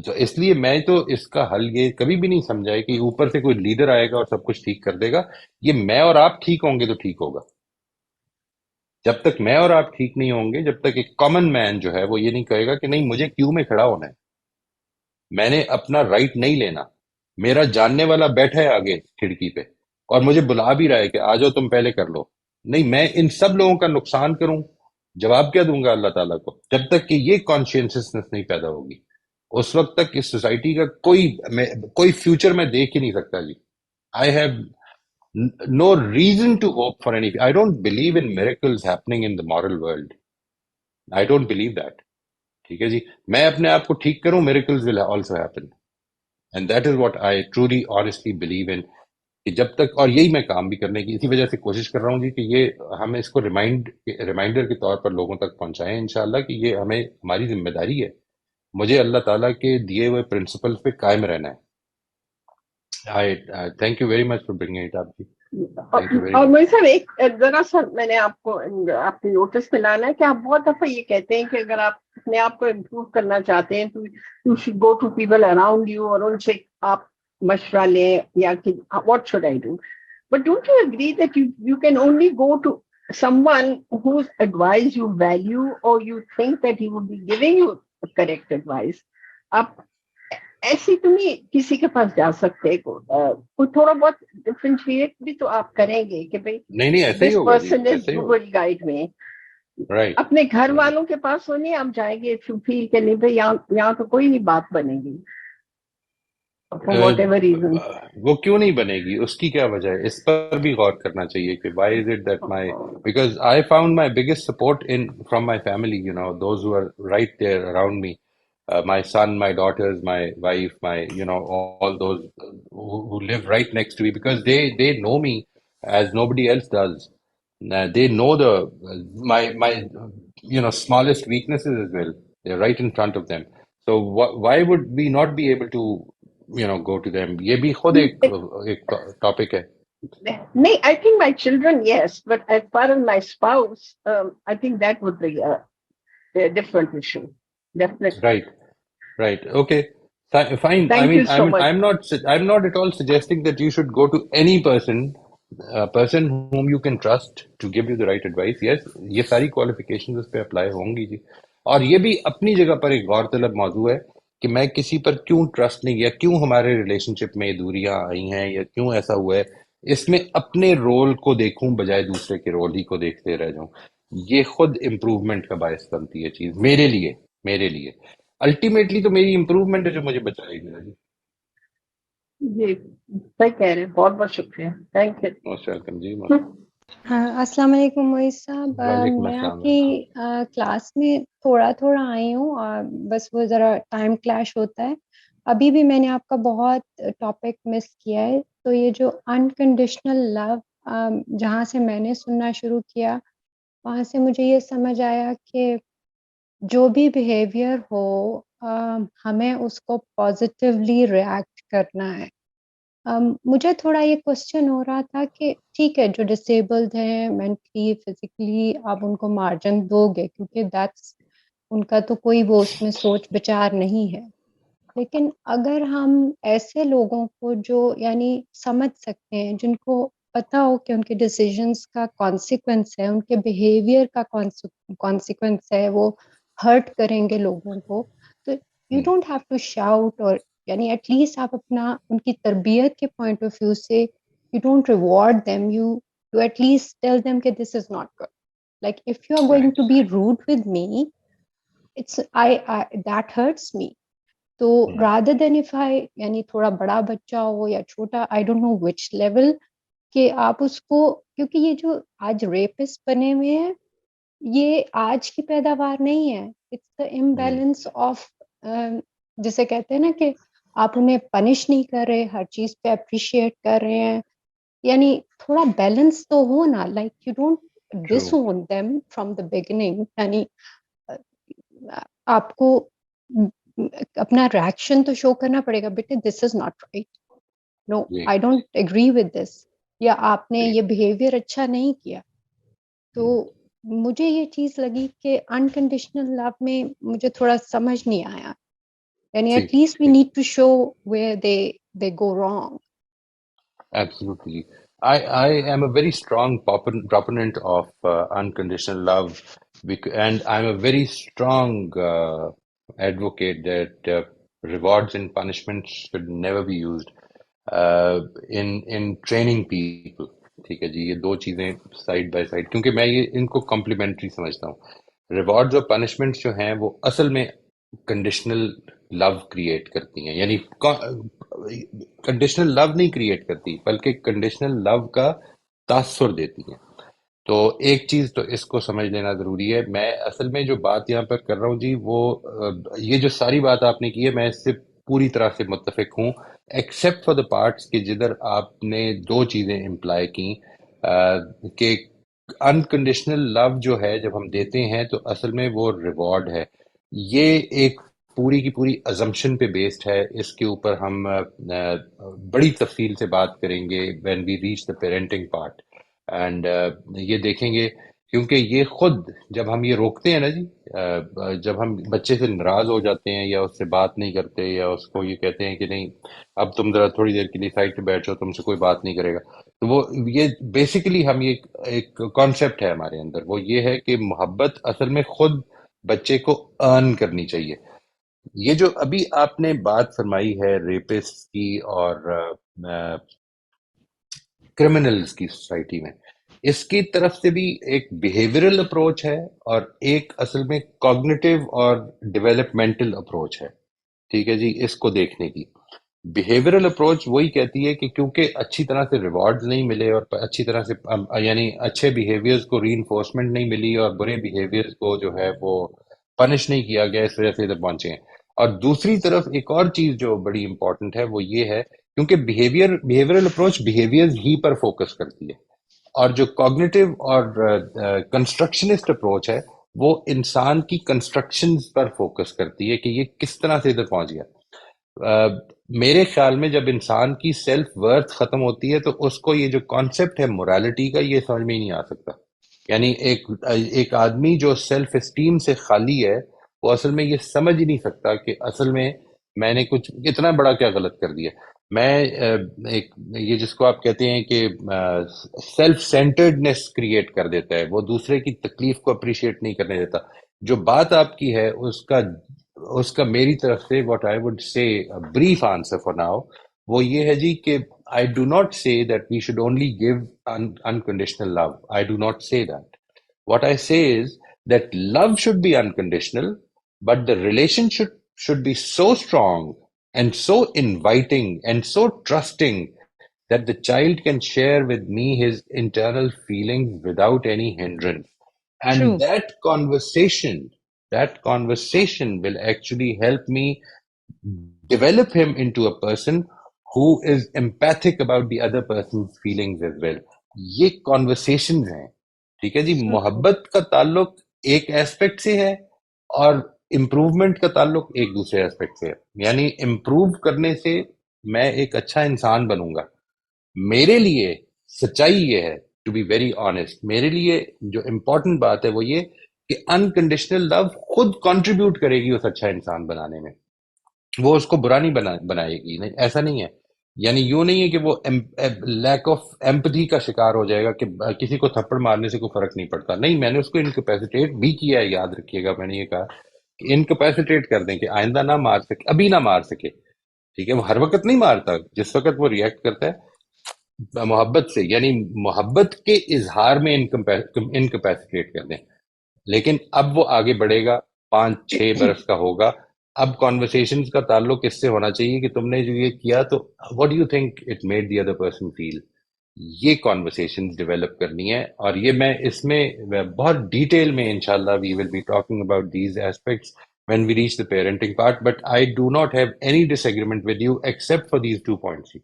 تو اس لیے میں تو اس کا حل یہ کبھی بھی نہیں سمجھا ہے کہ اوپر سے کوئی لیڈر آئے گا اور سب کچھ ٹھیک کر دے گا. یہ میں اور آپ ٹھیک ہوں گے تو ٹھیک ہوگا. جب تک میں اور آپ ٹھیک نہیں ہوں گے، جب تک ایک کامن مین جو ہے وہ یہ نہیں کہے گا کہ نہیں مجھے کیوں میں کھڑا ہونا ہے، میں نے اپنا رائٹ نہیں لینا، میرا جاننے والا بیٹھا ہے آگے کھڑکی پہ اور مجھے بلا بھی رہا ہے کہ آ جاؤ تم پہلے کر لو، نہیں میں ان سب لوگوں کا نقصان کروں، جواب کیا دوں گا اللہ تعالیٰ کو؟ جب تک کہ یہ کانشیسنس نہیں پیدا ہوگی اس وقت تک اس سوسائٹی کا کوئی فیوچر میں دیکھ ہی نہیں سکتا جی. I have no reason to hope for anything. I don't believe in miracles happening in the moral world. I don't believe that. ٹھیک ہے جی، میں اپنے آپ کو ٹھیک کروں، miracles will also happen. And that is what I truly honestly believe in. کہ جب تک، اور یہی میں کام بھی کرنے کی اسی وجہ سے کوشش کر رہا ہوں جی کہ یہ ہم اس کو ریمائنڈر کے طور پر لوگوں تک پہنچائیں انشاءاللہ کہ یہ ہماری ذمہ داری ہے. مجھے اللہ تعالیٰ کے دیے ہوئے پرنسپل پہ قائم رہنا ہے. Thank you very much for bringing it up جی. اور مجھے صاحب ایک ذرا سا میں نے آپ کو آپ کے نوٹس میں لانا ہے کہ آپ بہت دفعہ یہ کہتے ہیں کہ اگر آپ اپنے آپ کو امپروو کرنا چاہتے ہیں تو you should go to people around you اور ان سے آپ مشورہ لیں یا کہ what should I do. But don't you agree that you can only go to someone whose advice you value or you think that he would be giving you correct advice. آپ ایسی تو نہیں کسی کے پاس جا سکتے، کوئی تھوڑا بہت ڈفرینشیٹ بھی تو آپ کریں گے کہ بھائی نہیں ایسے ہی دس ہوگا جی، پرسن ایسے ہی از ہوگا. ول گائیڈ میں. رائٹ. اپنے گھر والوں کے پاس نہیں آپ جائیں گے فیل کہ نہیں بھائی یہاں تو کوئی نہیں بات بنے گی فار واٹ ایور ریزن. وہ کیوں نہیں بنے گی، اس کی کیا وجہ ہے؟ اس پر بھی غور کرنا چاہیے کہ why is it that my, because I found my biggest support in from my family, you know those who are right there around me. My son, my daughters, my wife, my, you know, all those who live right next to me, because they know me as nobody else does. They know my you know smallest weaknesses as well. They're right in front of them. So why would we not be able to, you know, go to them? یہ بھی خود ایک ٹاپک ہے. نہیں, I think my children, yes, but as far as my spouse, I think that would be a different issue. Definitely. Right. Okay. Fine. Thank you so much. I'm not at all suggesting that you should go to any person, a person whom you can trust to give you the right advice. Yes, یہ ساری qualifications اس پہ اپلائی ہوں گی جی. اور یہ بھی اپنی جگہ پر ایک غور طلب موضوع ہے کہ میں کسی پر کیوں ٹرسٹ نہیں کیا، کیوں ہمارے ریلیشن شپ میں دوریاں آئی ہیں یا کیوں ایسا ہوا ہے. اس میں اپنے رول کو دیکھوں بجائے دوسرے کے رول ہی کو دیکھتے رہ جاؤں. یہ خود امپروومنٹ کا باعث بنتی ہے چیز میرے لیے. الٹیمیٹلی تو میری امپروومنٹ ہے جو مجھے بچائے گی. جی صحیح کہہ رہے ہیں، بہت بہت شکریہ. Thank you. موسٹ ویلکم جی. السلام علیکم معیز صاحب. میں آپ کی کلاس میں تھوڑا آئی ہوں اور بس وہ ذرا ٹائم کلیش ہوتا ہے. ابھی بھی میں نے آپ کا بہت ٹاپک مس کیا ہے. تو یہ جو انکنڈیشنل لو جہاں سے میں نے سننا شروع کیا وہاں سے مجھے یہ سمجھ آیا کہ جو بھی بیہیویئر ہو ہمیں اس کو پازیٹیولی ریئیکٹ کرنا ہے. مجھے تھوڑا یہ کوشچن ہو رہا تھا کہ ٹھیک ہے جو ڈسیبلڈ ہیں مینٹلی فزیکلی آپ ان کو مارجن دو گے کیونکہ دیٹس ان کا تو کوئی وہ اس میں سوچ بچار نہیں ہے، لیکن اگر ہم ایسے لوگوں کو جو یعنی سمجھ سکتے ہیں جن کو پتا ہو کہ ان کے ڈیسیجنس کا کانسیکوینس ہے، ان کے بیہیویئر کا کانسیکوینس ہے، وہ ہرٹ کریں گے لوگوں کو، تو you don't have to shout, اور یعنی ایٹ لیسٹ آپ اپنا ان کی تربیت کے پوائنٹ آف ویو سے you don't reward them, you at least tell them کہ this is not good. Like if you are going to be rude with me, it's that hurts me. So rather than if I یعنی تھوڑا بڑا بچہ ہو یا چھوٹا I don't know which level کہ آپ اس کو، کیونکہ یہ جو آج ریپسٹ بنے ہوئے ہیں یہ آج کی پیداوار نہیں ہے، اٹس the imbalance of جسے کہتے ہیں نا کہ آپ انہیں پنش نہیں کر رہے، ہر چیز پہ اپریشیٹ کر رہے ہیں، یعنی تھوڑا بیلنس تو ہو نا، like you don't disown them from the beginning. یعنی آپ کو اپنا ریئیکشن تو شو کرنا پڑے گا، بیٹے this is not right, no I don't agree with this, یا آپ نے یہ بیہیویئر اچھا نہیں کیا. تو مجھے یہ چیز لگی کہ انکنڈیشنل لو میں مجھے تھوڑا سمجھ نہیں آیا، یعنی at least we need to show where they go wrong. Absolutely. I am a very strong proponent of unconditional love, and I'm a very strong advocate that rewards and punishments should never be used in training people. ٹھیک ہے جی، یہ دو چیزیں سائڈ بائی سائڈ، کیونکہ میں یہ ان کو کمپلیمنٹری سمجھتا ہوں. ریوارڈز اور پنشمنٹس جو ہیں وہ اصل میں کنڈیشنل لو کریٹ کرتی ہیں، یعنی کنڈیشنل لو نہیں کریٹ کرتی بلکہ کنڈیشنل لو کا تاثر دیتی ہیں. تو ایک چیز تو اس کو سمجھ لینا ضروری ہے. میں اصل میں جو بات یہاں پر کر رہا ہوں جی، وہ یہ جو ساری بات آپ نے کی ہے میں اس سے پوری طرح سے متفق ہوں، ایکسیپٹ فار دا پارٹس کہ جدھر آپ نے دو چیزیں امپلائی کی کہ انکنڈیشنل لو جو ہے جب ہم دیتے ہیں تو اصل میں وہ ریوارڈ ہے. یہ ایک پوری کی پوری ازمپشن پہ بیسڈ ہے، اس کے اوپر ہم بڑی تفصیل سے بات کریں گے when we reach the parenting part. And یہ دیکھیں گے کیونکہ یہ خود جب ہم یہ روکتے ہیں نا جی، جب ہم بچے سے ناراض ہو جاتے ہیں یا اس سے بات نہیں کرتے یا اس کو یہ کہتے ہیں کہ نہیں اب تم ذرا تھوڑی دیر کے لیے سائڈ پہ بیٹھ جاؤ، تم سے کوئی بات نہیں کرے گا، تو وہ یہ بیسیکلی ہم یہ ایک کانسیپٹ ہے ہمارے اندر، وہ یہ ہے کہ محبت اصل میں خود بچے کو ارن کرنی چاہیے. یہ جو ابھی آپ نے بات فرمائی ہے ریپسٹ کی اور کرمنلز کی سوسائٹی میں، اس کی طرف سے بھی ایک بیہیویئرل اپروچ ہے اور ایک اصل میں کوگنیٹو اور ڈیولپمنٹل اپروچ ہے. ٹھیک ہے جی، اس کو دیکھنے کی بیہیویئرل اپروچ وہی کہتی ہے کہ کیونکہ اچھی طرح سے ریوارڈز نہیں ملے اور اچھی طرح سے یعنی اچھے بیہیویئرز کو ری انفورسمنٹ نہیں ملی اور برے بیہیویئرز کو جو ہے وہ پنش نہیں کیا گیا، اس وجہ سے ادھر پہنچے ہیں. اور دوسری طرف ایک اور چیز جو بڑی امپورٹنٹ ہے وہ یہ ہے کیونکہ بیہیویئرل اپروچ بیہیویئرز ہی پر فوکس کرتی ہے، اور جو کوگنیٹو اور کنسٹرکشنسٹ اپروچ ہے وہ انسان کی کنسٹرکشنز پر فوکس کرتی ہے کہ یہ کس طرح سے ادھر پہنچ گیا. میرے خیال میں جب انسان کی سیلف ورتھ ختم ہوتی ہے تو اس کو یہ جو کانسیپٹ ہے مورالٹی کا یہ سمجھ میں ہی نہیں آ سکتا. یعنی ایک آدمی جو سیلف اسٹیم سے خالی ہے وہ اصل میں یہ سمجھ ہی نہیں سکتا کہ اصل میں نے کچھ اتنا بڑا کیا غلط کر دیا. میں یہ جس کو آپ کہتے ہیں کہ سیلف سینٹرڈنس کریٹ کر دیتا ہے، وہ دوسرے کی تکلیف کو اپریشیٹ نہیں کرنے دیتا. جو بات آپ کی ہے اس کا میری طرف سے what I would say brief answer for now وہ یہ ہے جی کہ I do not say that we should only give unconditional love. I do not say that. What I say is that love should be unconditional, but the relationship should be so strong and so inviting and so trusting that the child can share with me his internal feelings without any hindrance. And True. that conversation will actually help me develop him into a person who is empathic about the other person's feelings as well. یہ conversations ہیں ٹھیک ہے جی. So محبت کا تعلق ایک ایسپیکٹ سے ہے اور امپروومنٹ کا تعلق ایک دوسرے ایسپیکٹ سے ہے. یعنی امپروو کرنے سے میں ایک اچھا انسان بنوں گا. میرے لیے سچائی یہ ہے, ٹو بی ویری آنےسٹ, میرے لیے جو امپورٹنٹ بات ہے وہ یہ کہ انکنڈیشنل لو خود کنٹریبیوٹ کرے گی اس اچھا انسان بنانے میں. وہ اس کو برا نہیں بنائے گی. نہیں, ایسا نہیں ہے. یعنی یوں نہیں ہے کہ وہ لیک آف ایمپتھی کا شکار ہو جائے گا کہ کسی کو تھپڑ مارنے سے کوئی فرق نہیں پڑتا. نہیں, میں نے اس کو انکیپیسیٹیٹ بھی کیا ہے. یاد رکھیے گا, میں نے یہ کہا کہ انکیپیسیٹیٹ کر دیں کہ آئندہ نہ مار سکے, ابھی نہ مار سکے. ٹھیک ہے, وہ ہر وقت نہیں مارتا. جس وقت وہ ریئیکٹ کرتا ہے محبت سے, یعنی محبت کے اظہار میں انکیپیسیٹیٹ کر دیں. لیکن اب وہ آگے بڑھے گا, 5-6 برس کا ہوگا. اب کانورسیشنز کا تعلق اس سے ہونا چاہیے کہ تم نے جو یہ کیا تو what do you think it made the other person feel. یہ کانورسیشنز ڈیولپ کرنی ہے. اور یہ میں اس میں بہت ڈیٹیل میں انشاءاللہ we will be talking about these aspects when we reach the parenting part, but I do not have any disagreement with you except for these 2 points.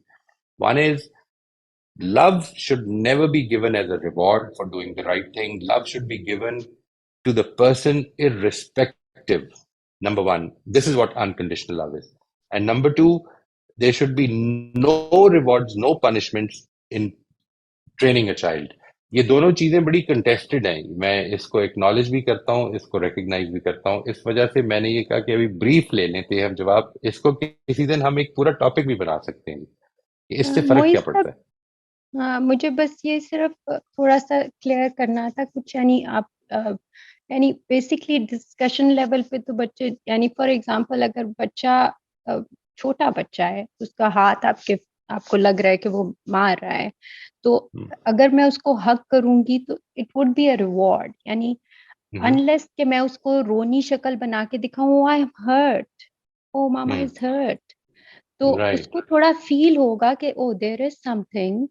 One is, love should never be given as a reward for doing the right thing. Love should be given to the person irrespective. Number one, this is what unconditional love is. And number two, there should be no rewards, no punishments in training a child. یہ دونوں چیزیں بڑی کنٹیسٹڈ ہیں. میں اس کو ایکنالج بھی کرتا ہوں, اس کو ریکگنائز بھی کرتا ہوں. اس وجہ سے میں نے یہ کہا کہ ابھی بریف لے لیتے ہیں ہم جواب. اس کو کسی دن ہم ایک پورا ٹاپک بھی بنا سکتے ہیں کہ اس سے فرق کیا پڑتا ہے. مجھے بس یہ صرف تھوڑا سا کلیئر کرنا تھا کچھ. یعنی آپ یعنی بیسکلی ڈسکشن لیول پہ تو بچے, یعنی فار ایگزامپل اگر بچہ چھوٹا بچہ ہے, اس کا ہاتھ آپ کو لگ رہا ہے کہ وہ مار رہا ہے, تو اگر میں اس کو حق کروں گی تو it would be a reward. یعنی انلیس کہ میں اس کو رونی شکل بنا کے دکھاؤں, I am hurt, oh mama is hurt, تو اس کو تھوڑا فیل ہوگا کہ او دیر از سم تھنگ.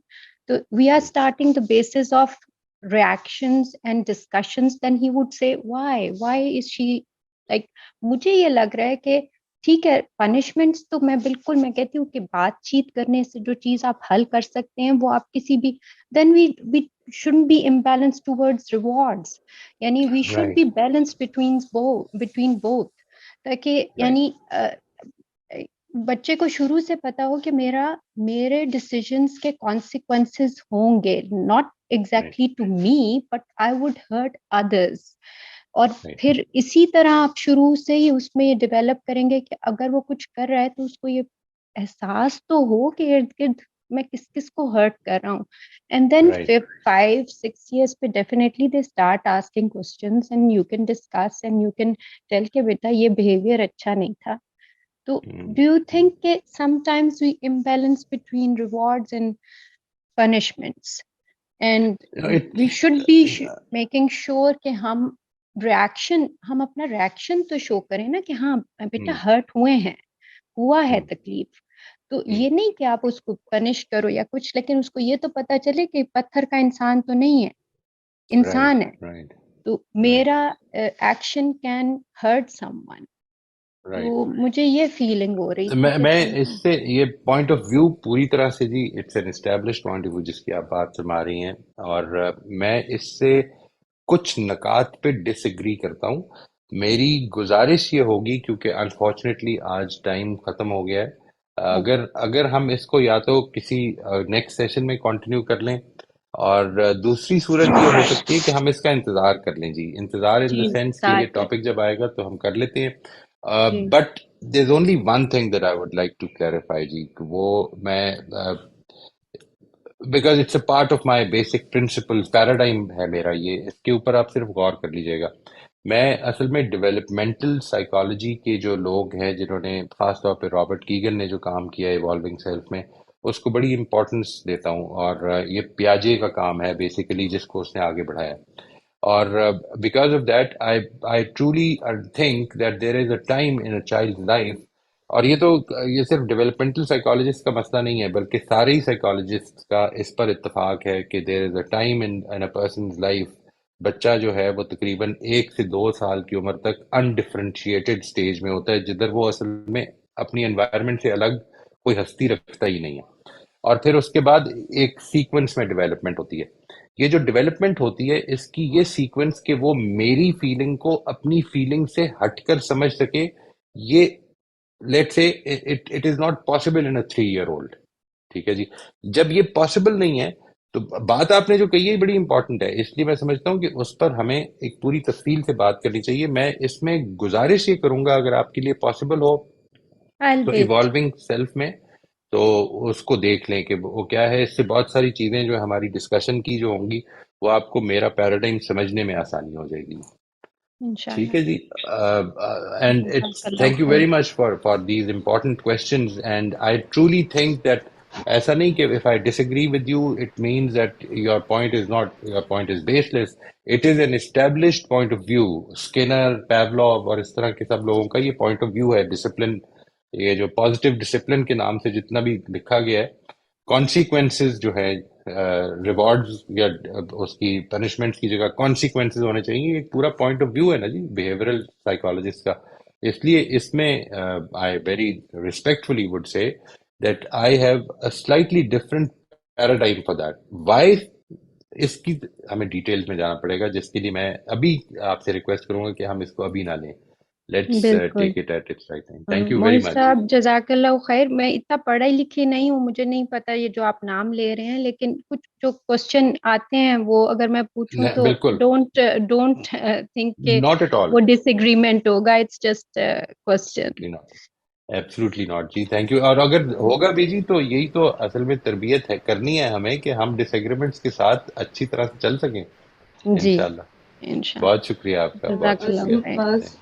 تو we are starting the basis of reactions and discussions, then he would say why is she like. مجھے یہ لگ رہا ہے کہ ٹھیک ہے, پنشمنٹس تو میں بالکل میں کہتی ہوں کہ بات چیت کرنے سے جو چیز آپ حل کر سکتے ہیں وہ آپ کسی بھی, then we shouldn't be imbalanced towards rewards. یعنی we should be balanced between both, تاکہ یعنی بچے کو شروع سے پتا ہو کہ میرے ڈیسیژنس کے کانسیکوینسز ہوں گے, not exactly to me but I would hurt others. اور پھر اسی طرح آپ شروع سے ہی اس میں یہ ڈیولپ کریں گے کہ اگر وہ کچھ کر رہا ہے تو اس کو یہ احساس تو ہو کہ ارد گرد میں کس کو ہرٹ کر رہا ہوں. اینڈ دین 5-6 years پہ definitely they start asking questions and you can discuss and you can tell کہ بیٹا یہ بہیویئر اچھا نہیں تھا. تو do you think that sometimes we imbalance between rewards and punishments, and we should be making sure کہ ہم اپنا ریاکشن تو شو کریں نا کہ ہاں بیٹا ہرٹ ہوا ہے تکلیف. تو یہ نہیں کہ آپ اس کو پنش کرو یا کچھ, لیکن اس کو یہ تو پتا چلے کہ پتھر کا انسان تو نہیں ہے, انسان ہے, تو میرا action can hurt some one. تو مجھے یہ فیلنگ ہو رہی تھی. میں اس سے یہ پوائنٹ آف ویو پوری طرح سے جی it's an established point of view جس کی آپ بات فرما رہی ہیں, اور میں اس سے کچھ نکات پہ ڈس ایگری کرتا ہوں. میری گزارش یہ ہوگی, کیونکہ انفارچونیٹلی آج ٹائم ختم ہو گیا ہے, اگر ہم اس کو یا تو کسی نیکسٹ سیشن میں کنٹینیو کر لیں, اور دوسری صورت یہ ہو سکتی ہے کہ ہم اس کا انتظار کر لیں. جی انتظار ان دا سینس کہ یہ ٹاپک جب آئے گا تو ہم کر لیتے ہیں. But there's only one thing that I would like to clarify جی, وہ میں because it's a part of my basic principle paradigm ہے میرا, یہ اس کے اوپر آپ صرف غور کر لیجئے گا. میں اصل میں ڈیولپمنٹل سائیکالوجی کے جو لوگ ہیں جنہوں نے خاص طور پہ رابرٹ کیگن نے جو کام کیا ہے ایوالونگ سیلف میں, اس کو بڑی امپورٹنس دیتا ہوں. اور یہ پیاجے کا کام ہے بیسیکلی جس کو اس نے آگے بڑھایا. اور because of that I truly think that there is a time in a child's life, اور یہ صرف ڈیولپمنٹل سائیکالوجسٹ کا مسئلہ نہیں ہے بلکہ سارے ہی سائیکالوجسٹ کا اس پر اتفاق ہے کہ there is a time in a person's life, بچہ جو ہے وہ تقریباً 1 سے 2 سال کی عمر تک انڈیفرینشیٹڈ سٹیج میں ہوتا ہے, جدھر وہ اصل میں اپنی انوائرمنٹ سے الگ کوئی ہستی رکھتا ہی نہیں ہے. اور پھر اس کے بعد ایک سیکوینس میں ڈیولپمنٹ ہوتی ہے. یہ جو ڈیولپمنٹ ہوتی ہے اس کی یہ سیکوینس کہ وہ میری فیلنگ کو اپنی فیلنگ سے ہٹ کر سمجھ سکے، یہ لیٹ سے it is not possible in a 3 year old. ٹھیک ہے جی. جب یہ پاسبل نہیں ہے تو بات آپ نے جو کہی ہے بڑی امپورٹنٹ ہے، اس لیے میں سمجھتا ہوں کہ اس پر ہمیں ایک پوری تفصیل سے بات کرنی چاہیے. میں اس میں گزارش یہ کروں گا اگر آپ کے لیے پاسبل ہو I'll تو wait. ایوالونگ سیلف میں تو اس کو دیکھ لیں کہ وہ کیا ہے. اس سے بہت ساری چیزیں جو ہماری ڈسکشن کی جو ہوں گی وہ آپ کو میرا پیراڈائم سمجھنے میں آسانی ہو جائے گی. ٹھیک ہے جی. And it's thank you very much for these important questions and I truly think that ایسا نہیں کہ if I disagree with you it means that your point is baseless. It is an established point of view. Skinner, Pavlov اور اس طرح کے سب لوگوں کا یہ point of view ہے. ڈسپلن، یہ جو پازیٹیو ڈسپلن کے نام سے جتنا بھی لکھا گیا ہے، کانسیکوینسز جو ہے ریوارڈز یا اس کی پنشمنٹ کی جگہ کانسیکوینسز ہونے چاہیے، ایک پورا پوائنٹ آف ویو ہے نا جی بیہیورل سائیکالوجسٹ کا. اس لیے اس میں I very respectfully would say that I have a slightly different paradigm for that. Why اس کی ہمیں ڈیٹیلز میں جانا پڑے گا، جس کے لیے میں ابھی آپ سے ریکویسٹ کروں گا کہ ہم اس کو ابھی نہ لیں. لیٹس بالکل. Take it at its right time. Thank you very معیز مچ. صاحب جزاک اللہ خیر. میں اتنا پڑھائی لکھی نہیں ہوں، مجھے نہیں پتا یہ جو آپ نام لے رہے ہیں، لیکن کچھ جو کوشچن آتے ہیں وہ اگر میں پوچھوں تو بالکل ڈونٹ تھنک کہ ناٹ ایٹ آل. وہ ڈس ایگریمنٹ ہوگا. It's just question. Absolutely not جی. Thank you. اور اگر ہوگا بھی جی تو یہی تو اصل میں تربیت ہے کرنی ہے ہمیں کہ ہم ڈس ایگریمنٹس کے ساتھ اچھی طرح سے چل سکیں جی انشاءاللہ. انشاءاللہ. بہت شکریہ آپ کا، بہت جزاک اللہ شکریہ. خیر.